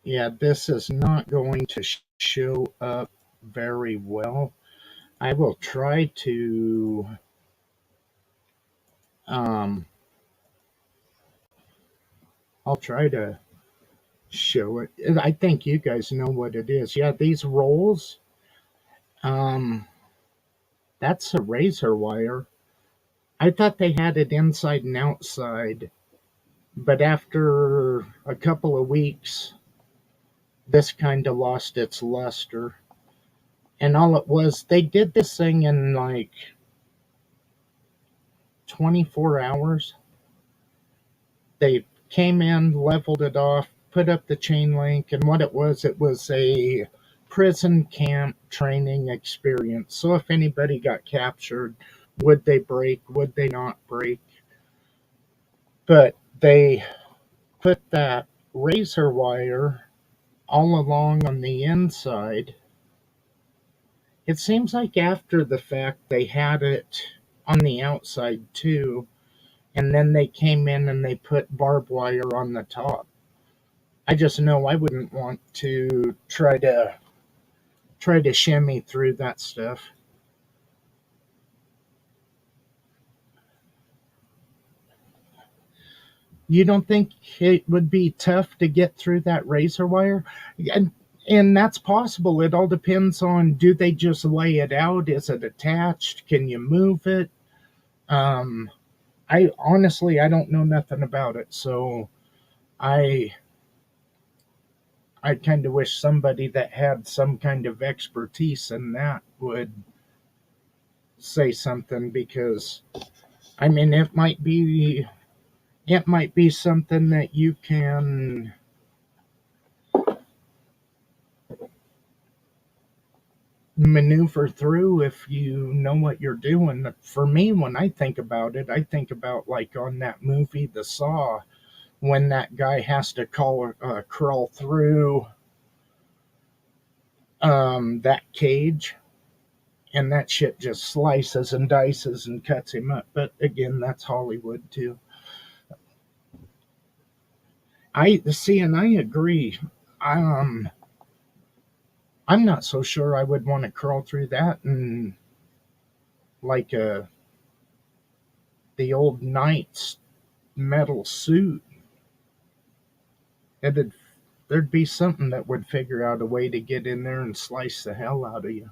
yeah, this is not going to show up very well. I will try to. Um, I'll try to show it. I think you guys know what it is. Yeah, these rolls. Um, that's a razor wire. I thought they had it inside and outside, but after a couple of weeks, this kind of lost its luster. And all it was, they did this thing in like 24 hours. They came in, leveled it off, put up the chain link, and what it was a prison camp training experience. So if anybody got captured, would they break? Would they not break? But they put that razor wire all along on the inside. It seems like after the fact they had it on the outside too, and then they came in and they put barbed wire on the top. I just know I wouldn't want to try to shimmy through that stuff. You don't think it would be tough to get through that razor wire? And that's possible. It all depends on, do they just lay it out? Is it attached? Can you move it? Um, I honestly, I don't know nothing about it. So I I kind of wish somebody that had some kind of expertise in that would say something, because I mean it might be something that you can maneuver through if you know what you're doing. For me, when I think about it, I think about like on that movie, The Saw, when that guy has to crawl through that cage, and that shit just slices and dices and cuts him up. But again, that's Hollywood too. I see, and I agree. Um, I'm not so sure I would want to crawl through that and like the old knight's metal suit. It'd There'd be something that would figure out a way to get in there and slice the hell out of you.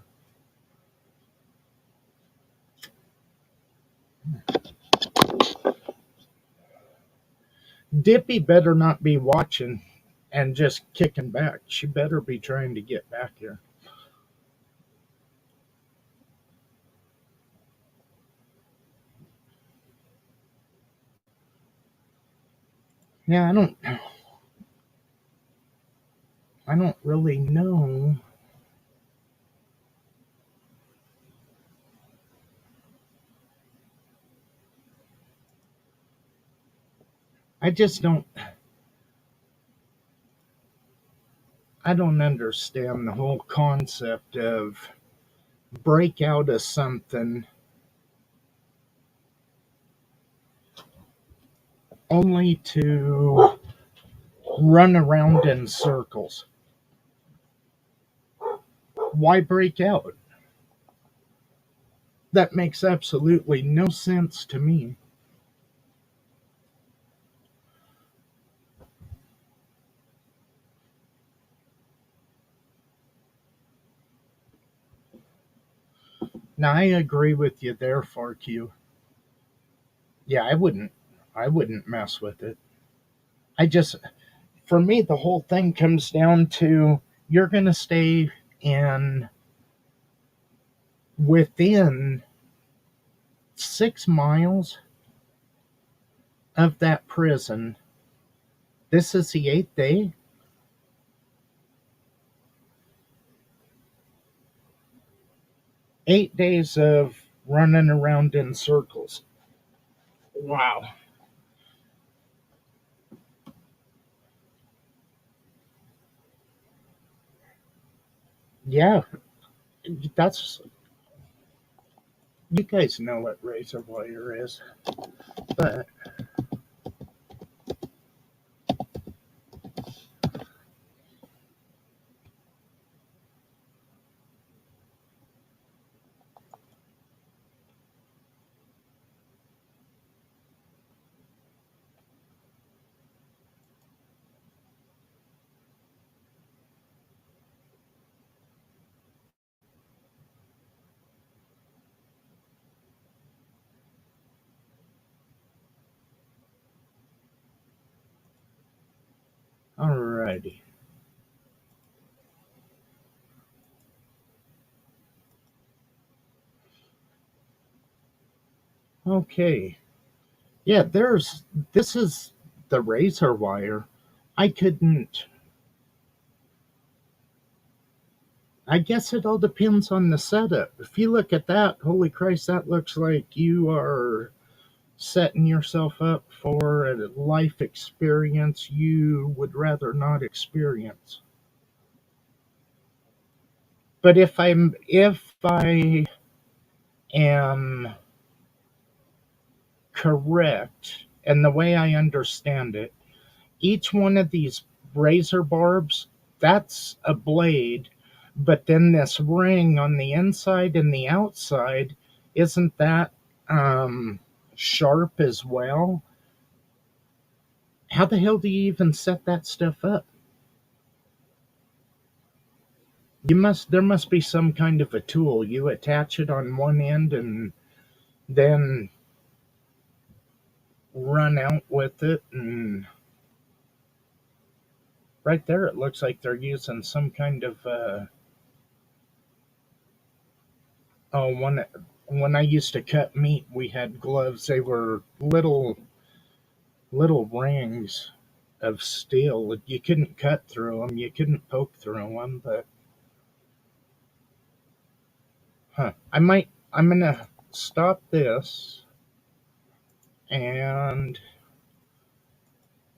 Dippy better not be watching and just kicking back. She better be trying to get back here. Yeah, I don't really know. I just don't I don't understand the whole concept of break out of something only to run around in circles. Why break out? That makes absolutely no sense to me. Now I agree with you there, FarQ. Yeah, I wouldn't mess with it. I just For me the whole thing comes down to you're gonna stay in within 6 miles of that prison. This is the 8th day. 8 days of running around in circles. Wow. Yeah, that's you guys know what razor wire is, but alrighty. Okay. Yeah, this is the razor wire. I couldn't I guess it all depends on the setup. If you look at that, holy Christ, that looks like you are setting yourself up for a life experience you would rather not experience. But if I am correct, and the way I understand it, each one of these razor barbs, that's a blade, but then this ring on the inside and the outside, isn't that sharp as well? How the hell do you even set that stuff up? There must be some kind of a tool. You attach it on one end and then run out with it, and right there it looks like they're using some kind of oh, when I used to cut meat, we had gloves. They were little rings of steel. You couldn't cut through them. You couldn't poke through them. But I'm gonna stop this and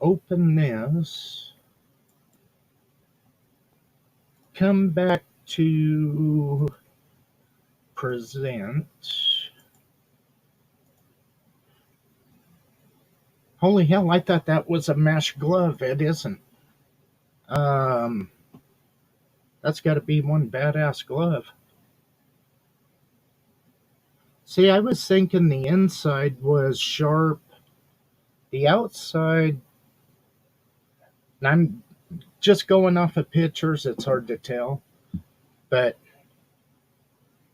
open this, come back to present. Holy hell, I thought that was a mesh glove. It isn't. Um, that's got to be one badass glove. See, I was thinking the inside was sharp. The outside, and I'm just going off of pictures, it's hard to tell. But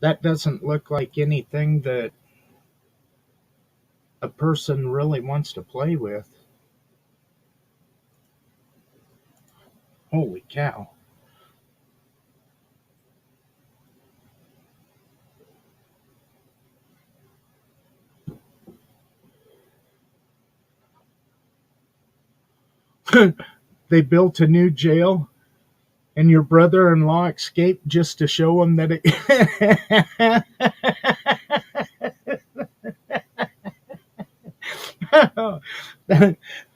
that doesn't look like anything that a person really wants to play with. Holy cow. They built a new jail and your brother-in-law escaped just to show him that it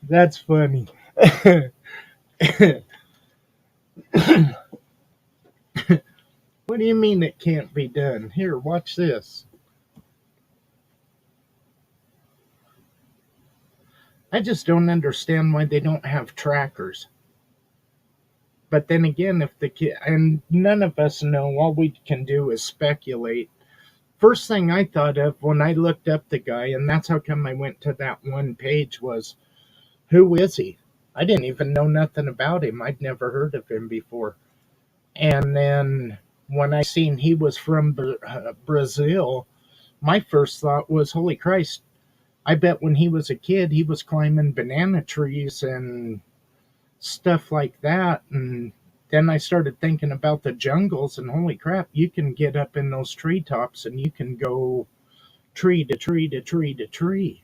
that's funny. What do you mean it can't be done? Here, watch this. I just don't understand why they don't have trackers. But then again, if the kid, and none of us know, all we can do is speculate. First thing I thought of when I looked up the guy, and that's how come I went to that one page, was who is he? I didn't even know nothing about him. I'd never heard of him before. And then when I seen he was from Brazil, my first thought was, holy Christ, I bet when he was a kid, he was climbing banana trees and stuff like that. And then I started thinking about the jungles, and holy crap, you can get up in those treetops and you can go tree to tree to tree to tree.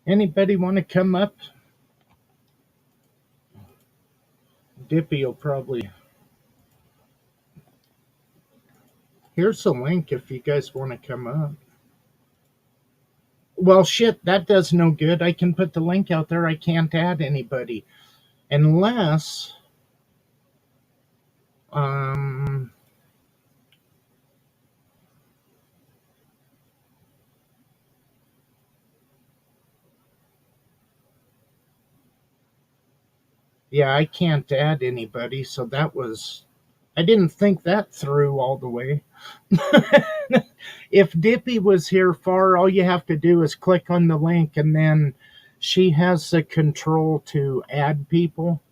Anybody want to come up? Dippy will probably. Here's the link if you guys want to come up. Well, shit, that does no good. I can put the link out there. I can't add anybody. Unless. Yeah, I can't add anybody, so that was. I didn't think that through all the way. If Dippy was here far, all you have to do is click on the link, and then she has the control to add people.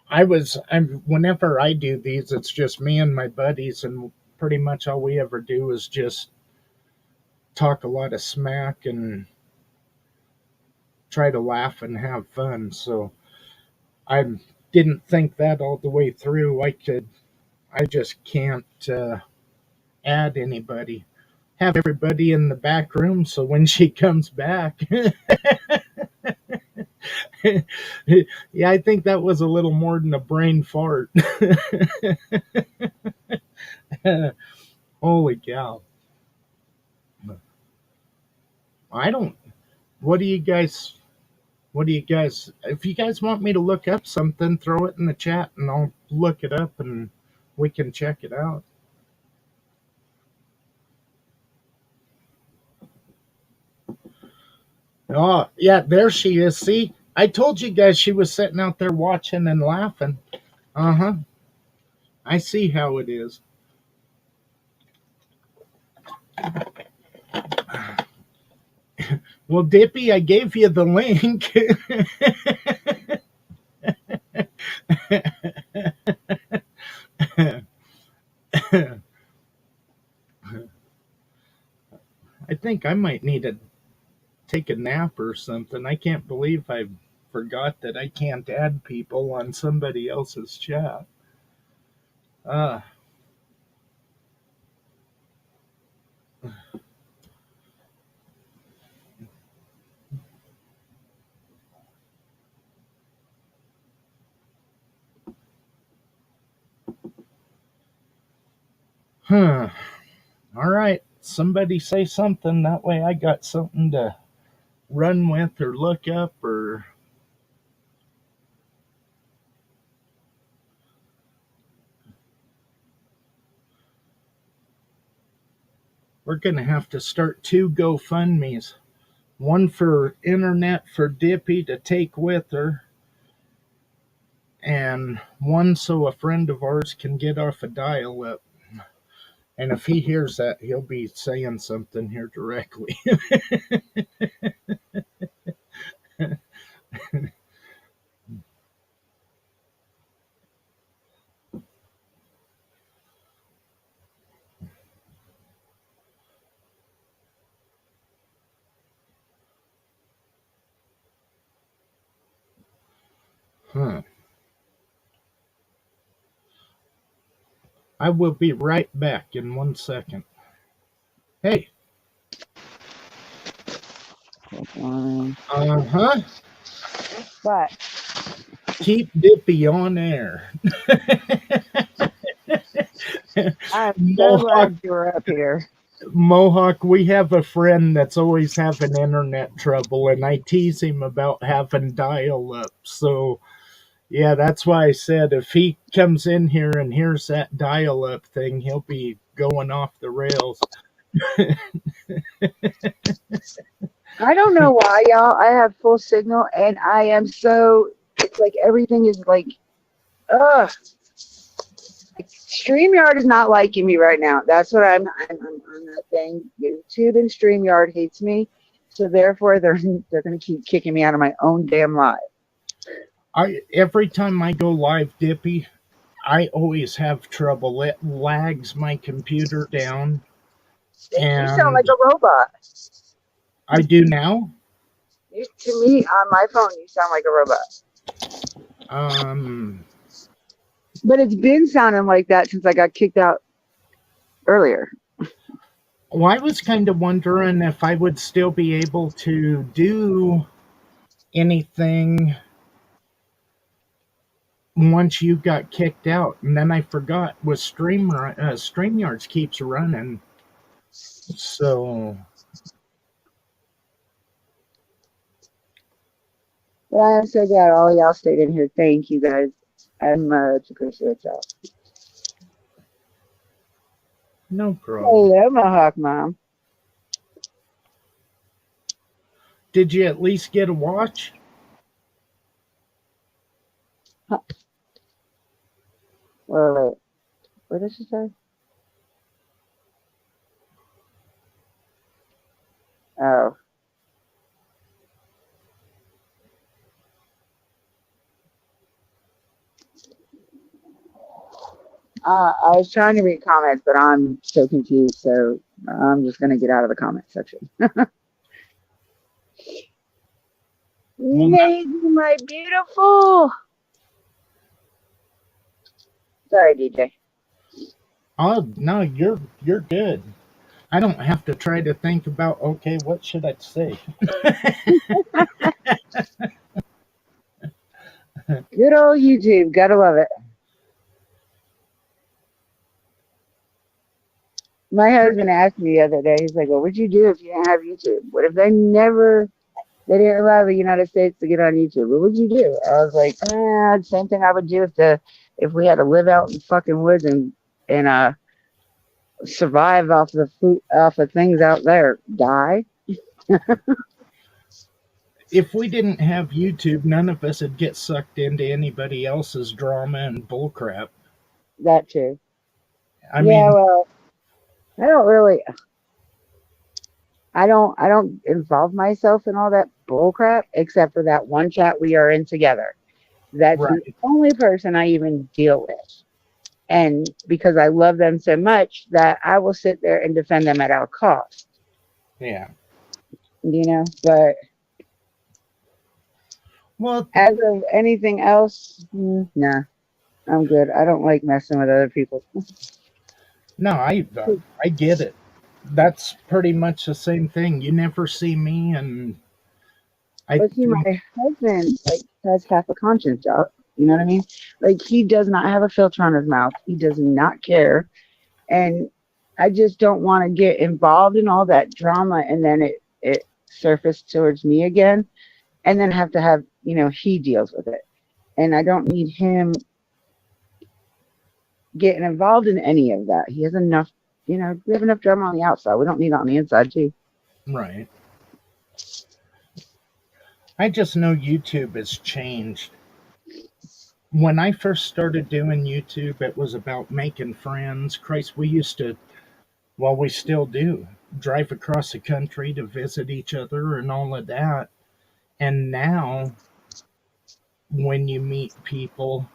Whenever I do these, it's just me and my buddies, and pretty much all we ever do is just talk a lot of smack and try to laugh and have fun. So I didn't think that all the way through. I just can't add anybody. Have everybody in the back room so when she comes back. Yeah, I think that was a little more than a brain fart. Holy cow. I don't. What do you guys. If you guys want me to look up something, throw it in the chat and I'll look it up and we can check it out. Oh, yeah, there she is. See, I told you guys she was sitting out there watching and laughing. Uh-huh. I see how it is. Well, Dippy, I gave you the link. I think I might need to take a nap or something. I can't believe I forgot that I can't add people on somebody else's chat. Uh, huh. All right. Somebody say something. That way I got something to run with or look up or. We're going to have to start 2 GoFundMe's. One for internet for Dippy to take with her, and one so a friend of ours can get off a dial-up. And if he hears that, he'll be saying something here directly. Huh. I will be right back in 1 second. Hey. Uh-huh. But Keep Dippy on air. I'm so Mohawk, glad you're up here. Mohawk, we have a friend that's always having internet trouble, and I tease him about having dial-up. So, yeah, that's why I said if he comes in here and hears that dial-up thing, he'll be going off the rails. I don't know why, y'all. I have full signal, and I am so. It's like everything is like, ugh. StreamYard is not liking me right now. That's what I'm on that thing. YouTube and StreamYard hates me, so therefore they're going to keep kicking me out of my own damn live. Every time I go live, Dippy, I always have trouble. It lags my computer down. You sound like a robot. I do now? To me, on my phone, you sound like a robot. But it's been sounding like that since I got kicked out earlier. Well, I was kind of wondering if I would still be able to do anything once you got kicked out. And then I forgot with StreamYards keeps running. So... But I am so glad all y'all stayed in here. Thank you guys. I much appreciate y'all. No problem. Hello, Mohawk Mom. Did you at least get a watch? Huh. Wait. What did she say? Oh. I was trying to read comments, but I'm so confused, so I'm just going to get out of the comment section. My beautiful. Sorry, DJ. Oh, no, you're good. I don't have to try to think about, okay, what should I say? Good old YouTube. Gotta love it. My husband asked me the other day, he's like, well, what'd you do if you didn't have YouTube? What if they didn't allow the United States to get on YouTube? What would you do? I was like, same thing I would do if we had to live out in the fucking woods and survive off of things out there. Die. If we didn't have YouTube, none of us would get sucked into anybody else's drama and bullcrap. That too. I mean, well, I don't involve myself in all that bullcrap except for that one chat we are in together. That's right. The only person I even deal with. And because I love them so much that I will sit there and defend them at all costs. Yeah. But Well, As of anything else, nah, I'm good. I don't like messing with other people. no, I get it. That's pretty much the same thing. You never see me, and I But see, think my husband like has half a conscience out. You know what I mean? Like he does not have a filter on his mouth. He does not care, and I just don't want to get involved in all that drama, and then it surfaced towards me again, and then have he deals with it, and I don't need him getting involved in any of that. He has enough. We have enough drama on the outside. We don't need it on the inside too. right. I just know YouTube has changed. When I first started doing YouTube, it was about making friends. Christ, we used to, well, we still do, drive across the country to visit each other and all of that. And now, when you meet people,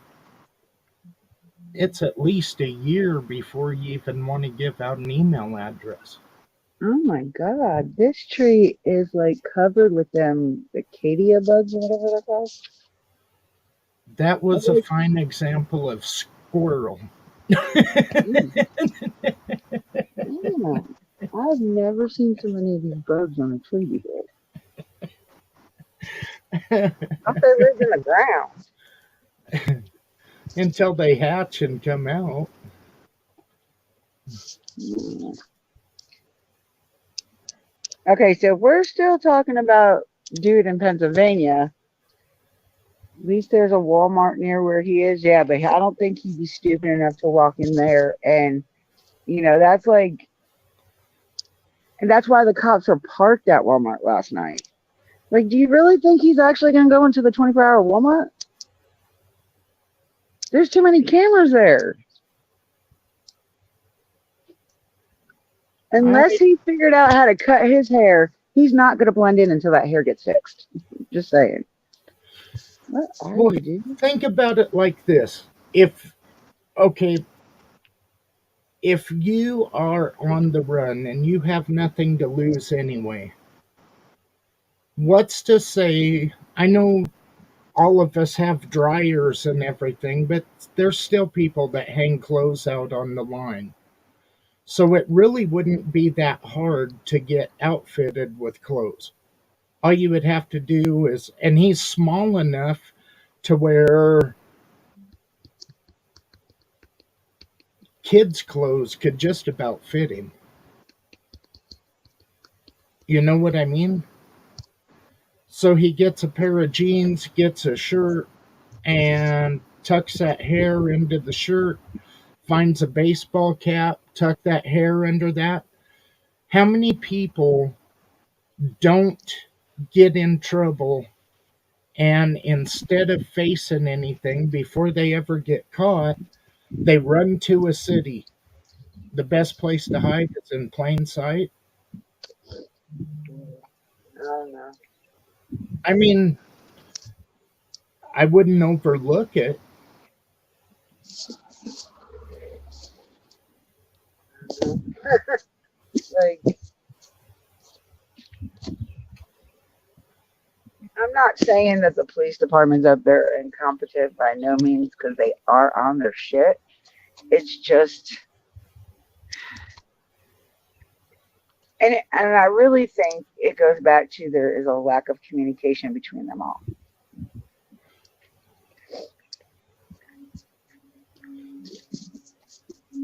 it's at least a year before you even want to give out an email address. Oh my God, this tree is like covered with them Acadia bugs or whatever they're called. That was a Like, fine example of squirrel. mm, yeah. I've never seen so many of these bugs on a tree before. I thought they lived in the ground. Until they hatch and come out. Mm. Okay, so if we're still talking about dude in Pennsylvania. At least there's a Walmart near where he is. Yeah, but I don't think he'd be stupid enough to walk in there. And, that's like, and that's why the cops are parked at Walmart last night. Like, do you really think he's actually going to go into the 24-hour Walmart? There's too many cameras there. Unless he figured out how to cut his hair, he's not going to blend in until that hair gets fixed. Just saying. What are Well, you, dude? think about it like this. Okay, if you are on the run and you have nothing to lose anyway, what's to say? I know all of us have dryers and everything, but there's still people that hang clothes out on the line. So it really wouldn't be that hard to get outfitted with clothes. All you would have to do is, and he's small enough to where kids' clothes could just about fit him. You know what I mean? So he gets a pair of jeans, gets a shirt, and tucks that hair into the shirt, finds a baseball cap, tuck that hair under that. How many people don't get in trouble and instead of facing anything before they ever get caught, they run to a city? The best place to hide is in plain sight. I don't know. I mean, I wouldn't overlook it. Like, I'm not saying that the police department's up there incompetent by no means because they are on their shit. It's just, and I really think it goes back to there is a lack of communication between them all.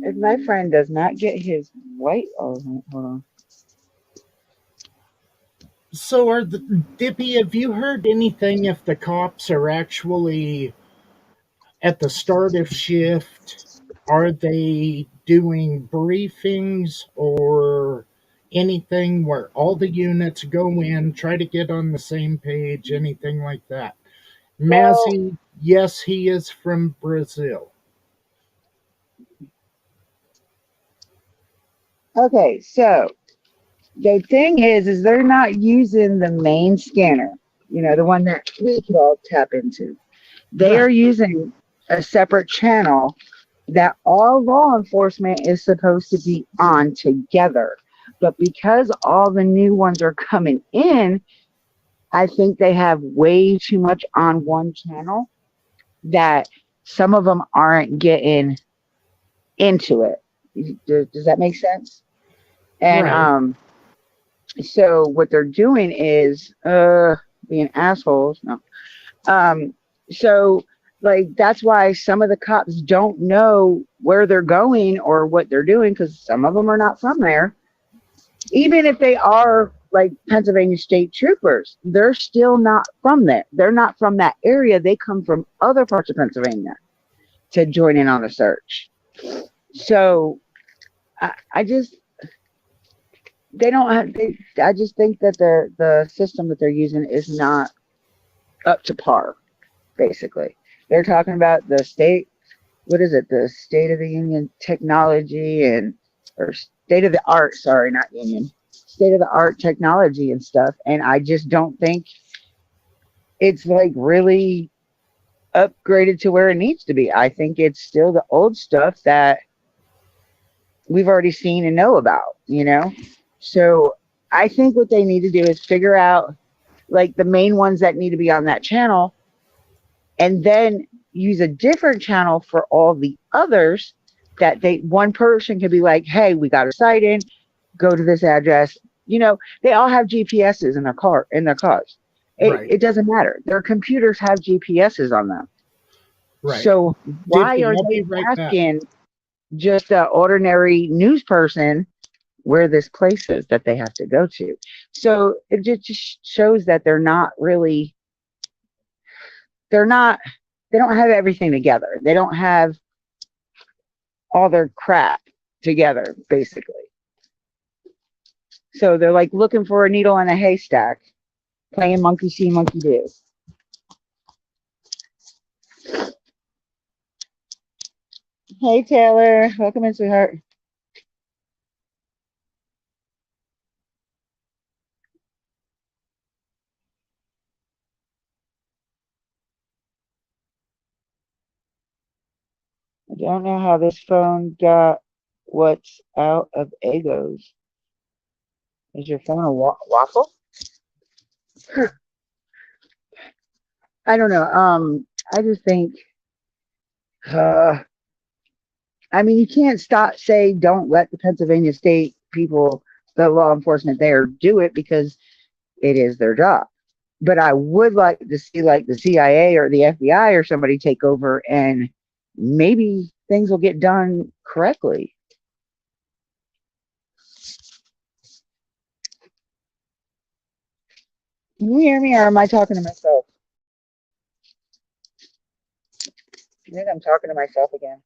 If my friend does not get his white, hold on. So, Dippy, have you heard anything if the cops are actually at the start of shift? Are they doing briefings or anything where all the units go in, try to get on the same page, anything like that? Well, Mazzy, yes, he is from Brazil. okay, so the thing is they're not using the main scanner, the one that we could all tap into. They are Right. using a separate channel that all law enforcement is supposed to be on together. But because all the new ones are coming in, I think they have way too much on one channel that some of them aren't getting into it. Does that make sense? And Right. so what they're doing is being assholes. No. Um, so like that's why some of the cops don't know where they're going or what they're doing because some of them are not from there. Even if they are like Pennsylvania state troopers, they're still not from there. They're not from that area. They come from other parts of Pennsylvania to join in on the search. So I just they don't have I just think that the system that they're using is not up to par, basically. They're talking about the state, what is it, the State of the Union technology and or state of the art, sorry, not union. State of the art technology and stuff. And I just don't think it's like really upgraded to where it needs to be. I think it's still the old stuff that we've already seen and know about, you know? So I think what they need to do is figure out like the main ones that need to be on that channel and then use a different channel for all the others that they one person could be like, hey, we got a site in, go to this address. You know, they all have GPSs in their cars. Right. It doesn't matter. Their computers have GPSs on them. Right. So why Dipsy, are I'll they be right back. asking just an ordinary news person where this place is that they have to go to? So it just shows that they're not, they don't have everything together. They don't have all their crap together, basically. So they're like looking for a needle in a haystack, playing monkey see, monkey do. Hey, Taylor. Welcome in, sweetheart. I don't know how this phone got what's out of Egos. Is your phone a waffle? I don't know. I just think, uh, I mean, you can't say don't let the Pennsylvania state people, the law enforcement there, do it because it is their job. But I would like to see like the CIA or the FBI or somebody take over and maybe things will get done correctly. Can you hear me or am I talking to myself? I think I'm talking to myself again.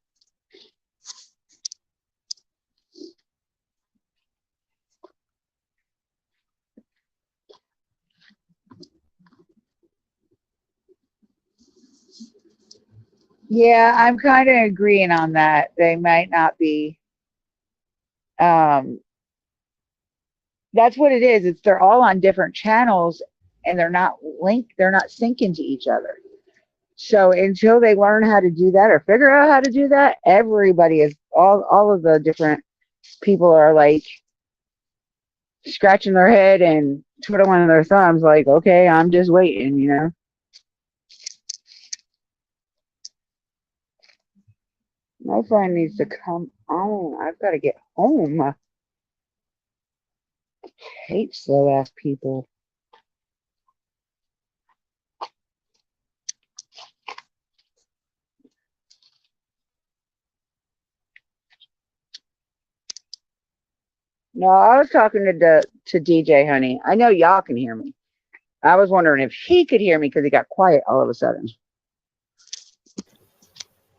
Yeah, I'm kind of agreeing on that. They might not be. Um, that's what it is. It's they're all on different channels and they're not linked. They're not syncing to each other. So until they learn how to do that or figure out how to do that, everybody is all of the different people are like scratching their head and twiddling their thumbs, like, okay, I'm just waiting, you know. My friend needs to come on. I've got to get home. I hate slow ass people. No, I was talking to DJ Honey. I know y'all can hear me. I was wondering if he could hear me because he got quiet all of a sudden.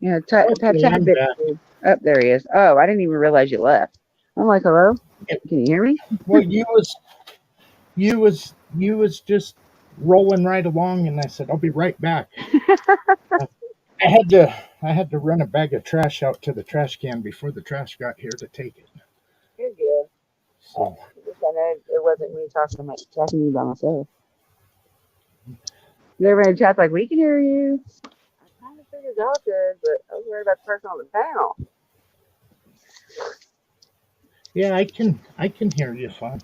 You know, Okay, tad I'm bit. back. Up there he is. Oh, I didn't even realize you left. I'm like, hello? Can you hear me? Well, you was just rolling right along, and I said I'll be right back. I had to I had to run a bag of trash out to the trash can before the trash got here to take it. You're good. So Just I know it wasn't me talking to you by myself. Everybody in the chat's like, we can hear you. I kind of figured y'all could, but I was worried about the person on the panel. yeah, I can hear you fine.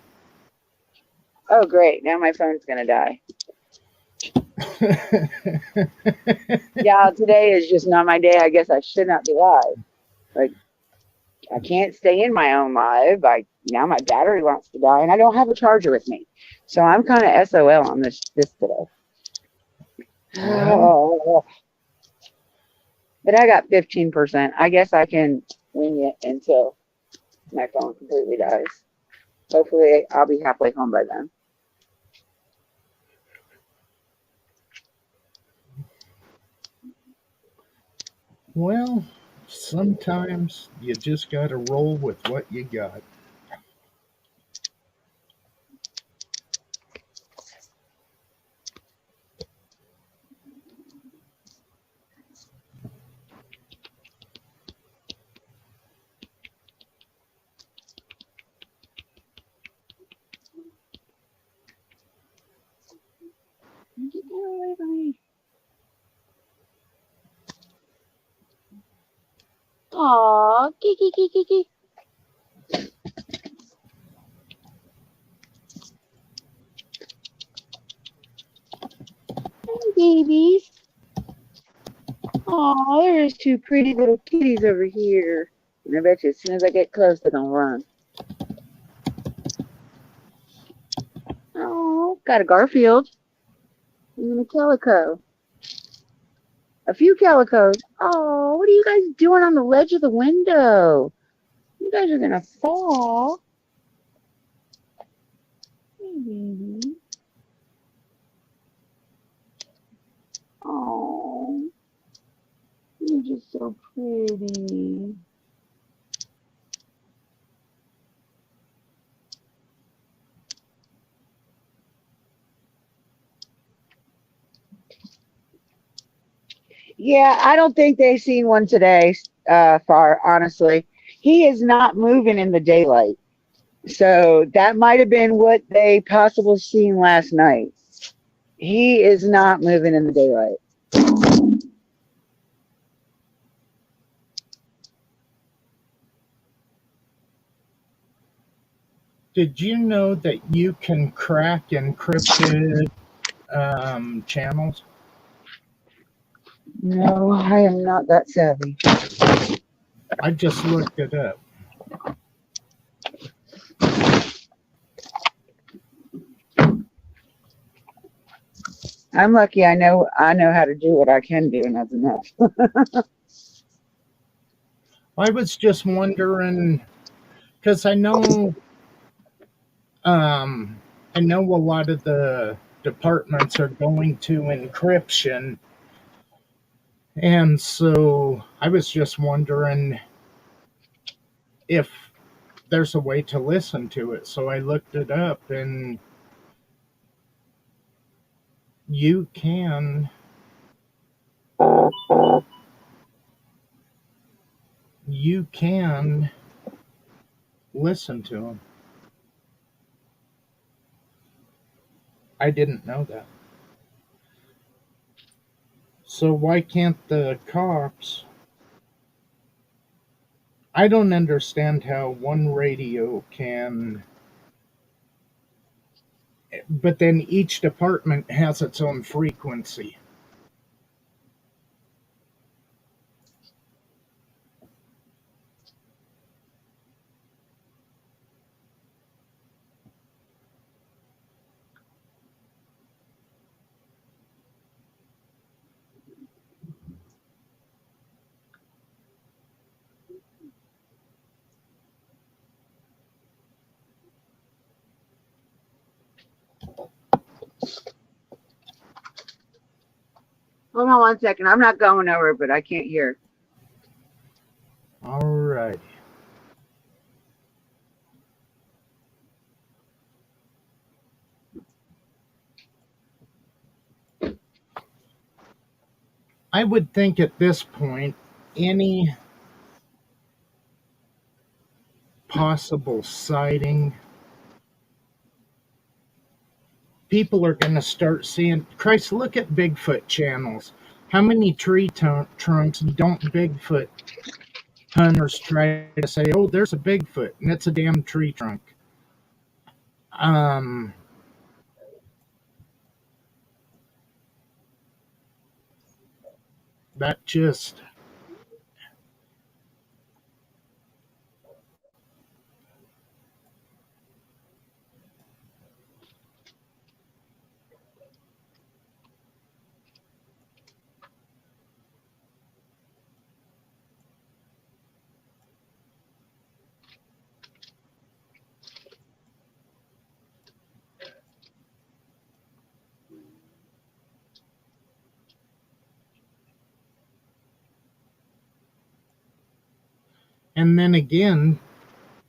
Oh, great. Now my phone's going to die. Yeah, today is just not my day. I guess I should not be live. Like, I can't stay in my own live. Now my battery wants to die, and I don't have a charger with me, so I'm kind of SOL on this today. Well, But I got 15%. I guess I can wing it until my phone completely dies. Hopefully, I'll be halfway home by then. well, sometimes you just got to roll with what you got. Get away from me. Aw, kiki, kiki, kiki. Hey, babies. Aw, there's two pretty little kitties over here. And I bet you as soon as I get close, they're going to run. Oh, got a Garfield and a calico. A few calicos. Oh, what are you guys doing on the ledge of the window? You guys are going to fall. Hey, baby. Oh, you're just so pretty. Yeah, I don't think they've seen one today, far, honestly. He is not moving in the daylight. So that might have been what they possibly seen last night. He is not moving in the daylight. Did you know that you can crack encrypted channels? No, I am not that savvy. I just looked it up. I'm lucky I know how to do what I can do, and that's enough. I was just wondering because I know a lot of the departments are going to encryption, and so I was just wondering if there's a way to listen to it. So I looked it up, and you can you can listen to them. I didn't know that. So why can't the cops? I don't understand how one radio can, but then each department has its own frequency. Hold on one second. I'm not going over, but I can't hear. All right. I would think at this point, any possible sighting, people are going to start seeing. Christ, look at Bigfoot channels. How many trunks don't Bigfoot hunters try to say, oh, there's a Bigfoot, and it's a damn tree trunk? Um, That just, and then again,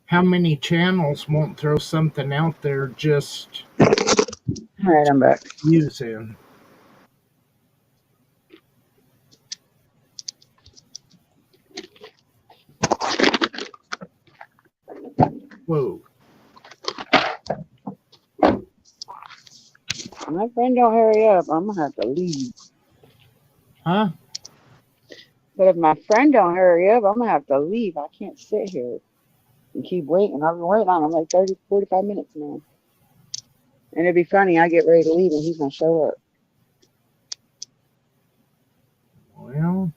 how many channels won't throw something out there just All right, I'm back. using? Whoa. My friend don't hurry up, I'm gonna have to leave. Huh? But if my friend don't hurry up, I'm gonna have to leave. I can't sit here and keep waiting. I've been waiting on him like 30, 45 minutes now. And it'd be funny, I get ready to leave and he's gonna show up. Well,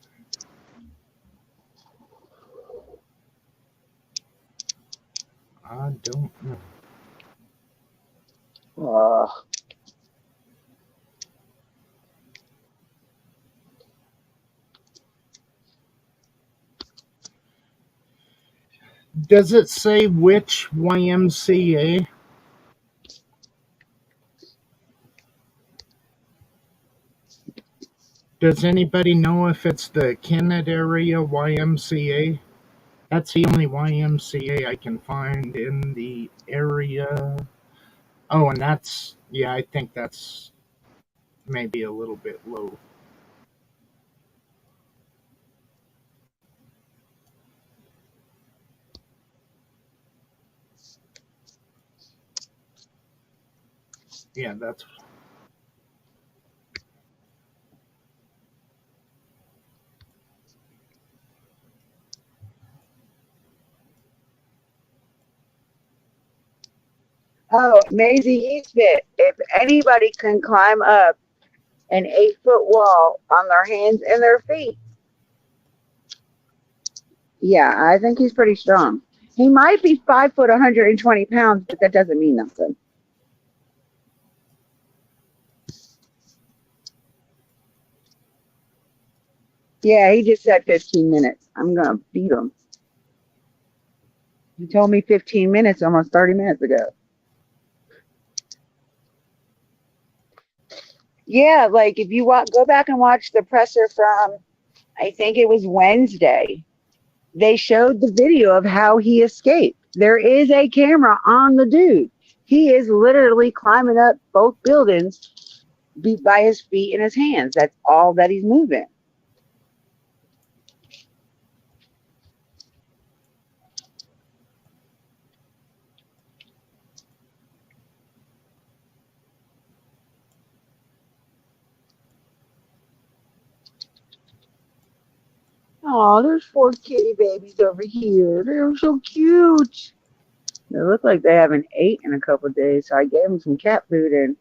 I don't know. Does it say which YMCA? Does anybody know if it's the Kennett area YMCA? That's the only YMCA I can find in the area. Oh, and that's, yeah, I think that's maybe a little bit low. Yeah, that's. Oh, Maisie Eastbit, if anybody can climb up an 8-foot wall on their hands and their feet, yeah, I think he's pretty strong. He might be 5 foot, 120 pounds, but that doesn't mean nothing. Yeah, he just said 15 minutes. I'm gonna beat him. He told me 15 minutes almost 30 minutes ago. Yeah, like if you go back and watch the presser from, I think it was Wednesday, they showed the video of how he escaped. There is a camera on the dude. He is literally climbing up both buildings by his feet and his hands. That's all that he's moving. Oh, there's 4 kitty babies over here. They're so cute. They look like they haven't ate in a couple of days, so I gave them some cat food, and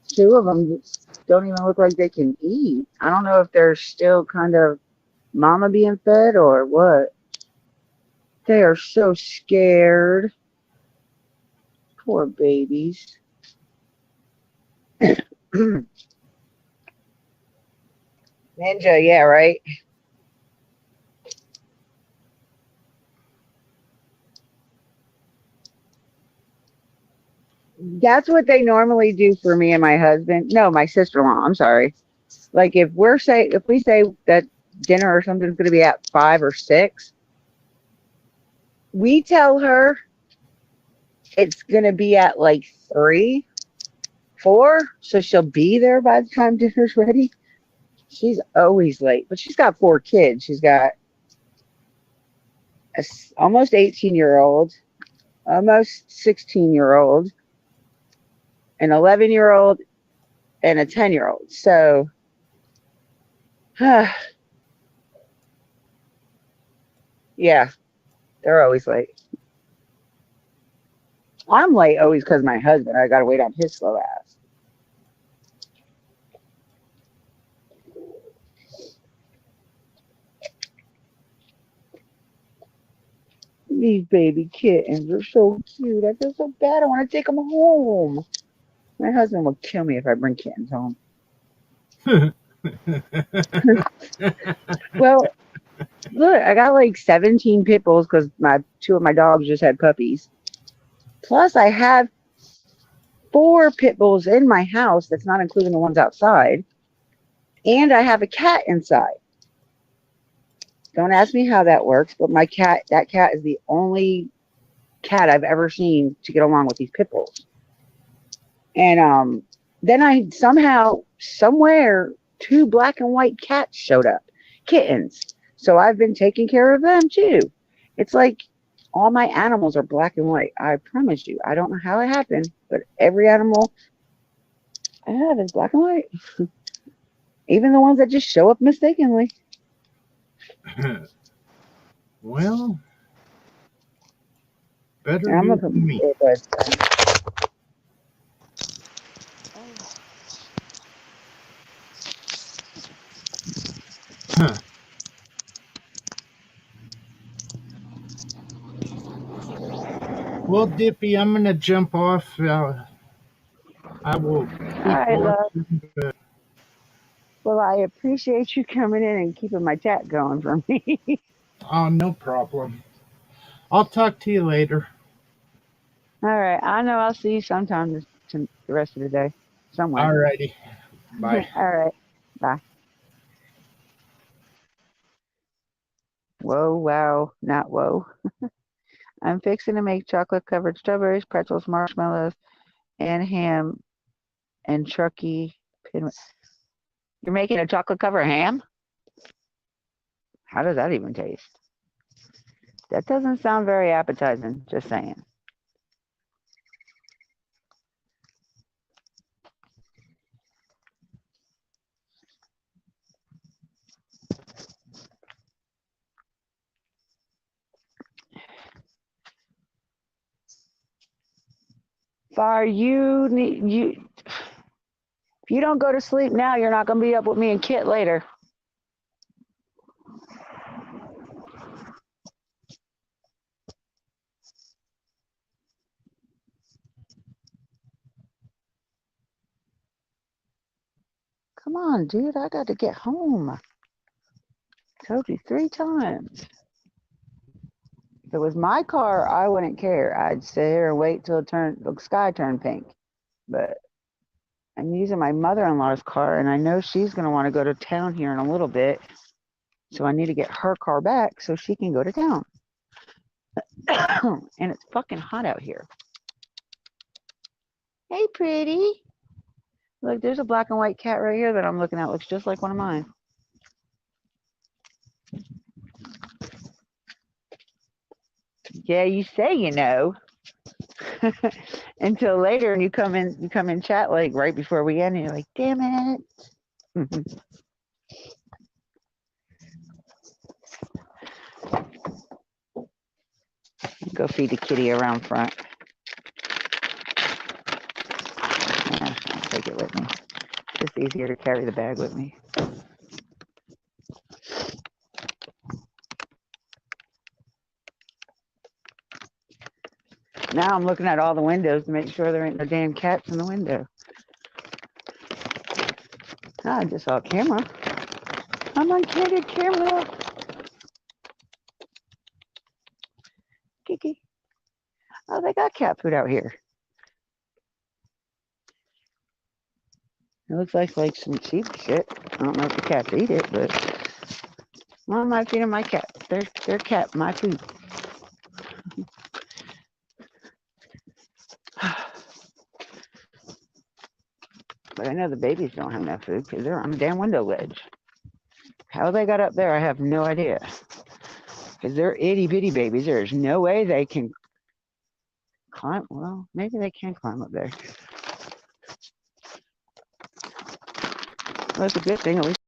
2 of them don't even look like they can eat. I don't know if they're still kind of mama being fed or what. They are so scared. Poor babies. Ninja, yeah, right? That's what they normally do for me and my husband. No, my sister-in-law. I'm sorry. Like if we say that dinner or something's going to be at 5 or 6, we tell her it's going to be at like 3, 4, so she'll be there by the time dinner's ready. She's always late, but she's got 4 kids. She's got a almost 18-year-old, almost 16-year-old, an 11-year-old, and a 10-year-old. So, yeah, they're always late. I'm late always because my husband. I got to wait on his slow ass. These baby kittens are so cute. I feel so bad. I want to take them home. My husband will kill me if I bring kittens home. Well, look, I got like 17 pit bulls because two of my dogs just had puppies. Plus, I have 4 pit bulls in my house. That's not including the ones outside. And I have a cat inside. Don't ask me how that works, but that cat is the only cat I've ever seen to get along with these pit bulls. And then I somehow, somewhere, 2 black and white cats showed up, kittens. So I've been taking care of them too. It's like all my animals are black and white. I promise you. I don't know how it happened, but every animal I have is black and white. Even the ones that just show up mistakenly. Well, better And I'm you gonna put than my me. earbuds Huh. Well, Dippy, I'm going to jump off. I will on. All keep right, love. watching. But Well, I appreciate you coming in and keeping my chat going for me. oh, no problem. I'll talk to you later. All right. I know I'll see you sometime the rest of the day. Somewhere. Alrighty. Bye. All right. Bye. Whoa, wow, not whoa. I'm fixing to make chocolate covered strawberries, pretzels, marshmallows, and ham and turkey. You're making a chocolate covered ham? How does that even taste? That doesn't sound very appetizing, just saying. Far, if you don't go to sleep now, you're not gonna be up with me and Kit later. Come on, dude, I got to get home. Told you 3 times. If it was my car, I wouldn't care. I'd sit here and wait till the sky turned pink. But I'm using my mother-in-law's car, and I know she's going to want to go to town here in a little bit. So I need to get her car back so she can go to town. And it's fucking hot out here. Hey, pretty. Look, there's a black and white cat right here that I'm looking at. Looks just like one of mine. Yeah, you say you know. Until later, and you come in chat like right before we end, and you're like, damn it. Go feed the kitty around front. Yeah, I'll take it with me. It's easier to carry the bag with me. Now I'm looking at all the windows to make sure there ain't no damn cats in the window. I just saw a camera. I'm on candid camera. Kiki. Oh, they got cat food out here. It looks like some cheap shit. I don't know if the cats eat it, but well, I'm not feeding my cat. Their cat, my food. But I know the babies don't have enough food because they're on the damn window ledge. How they got up there, I have no idea. Because they're itty bitty babies. There's no way they can climb. Well, maybe they can climb up there. Well, it's a good thing. At least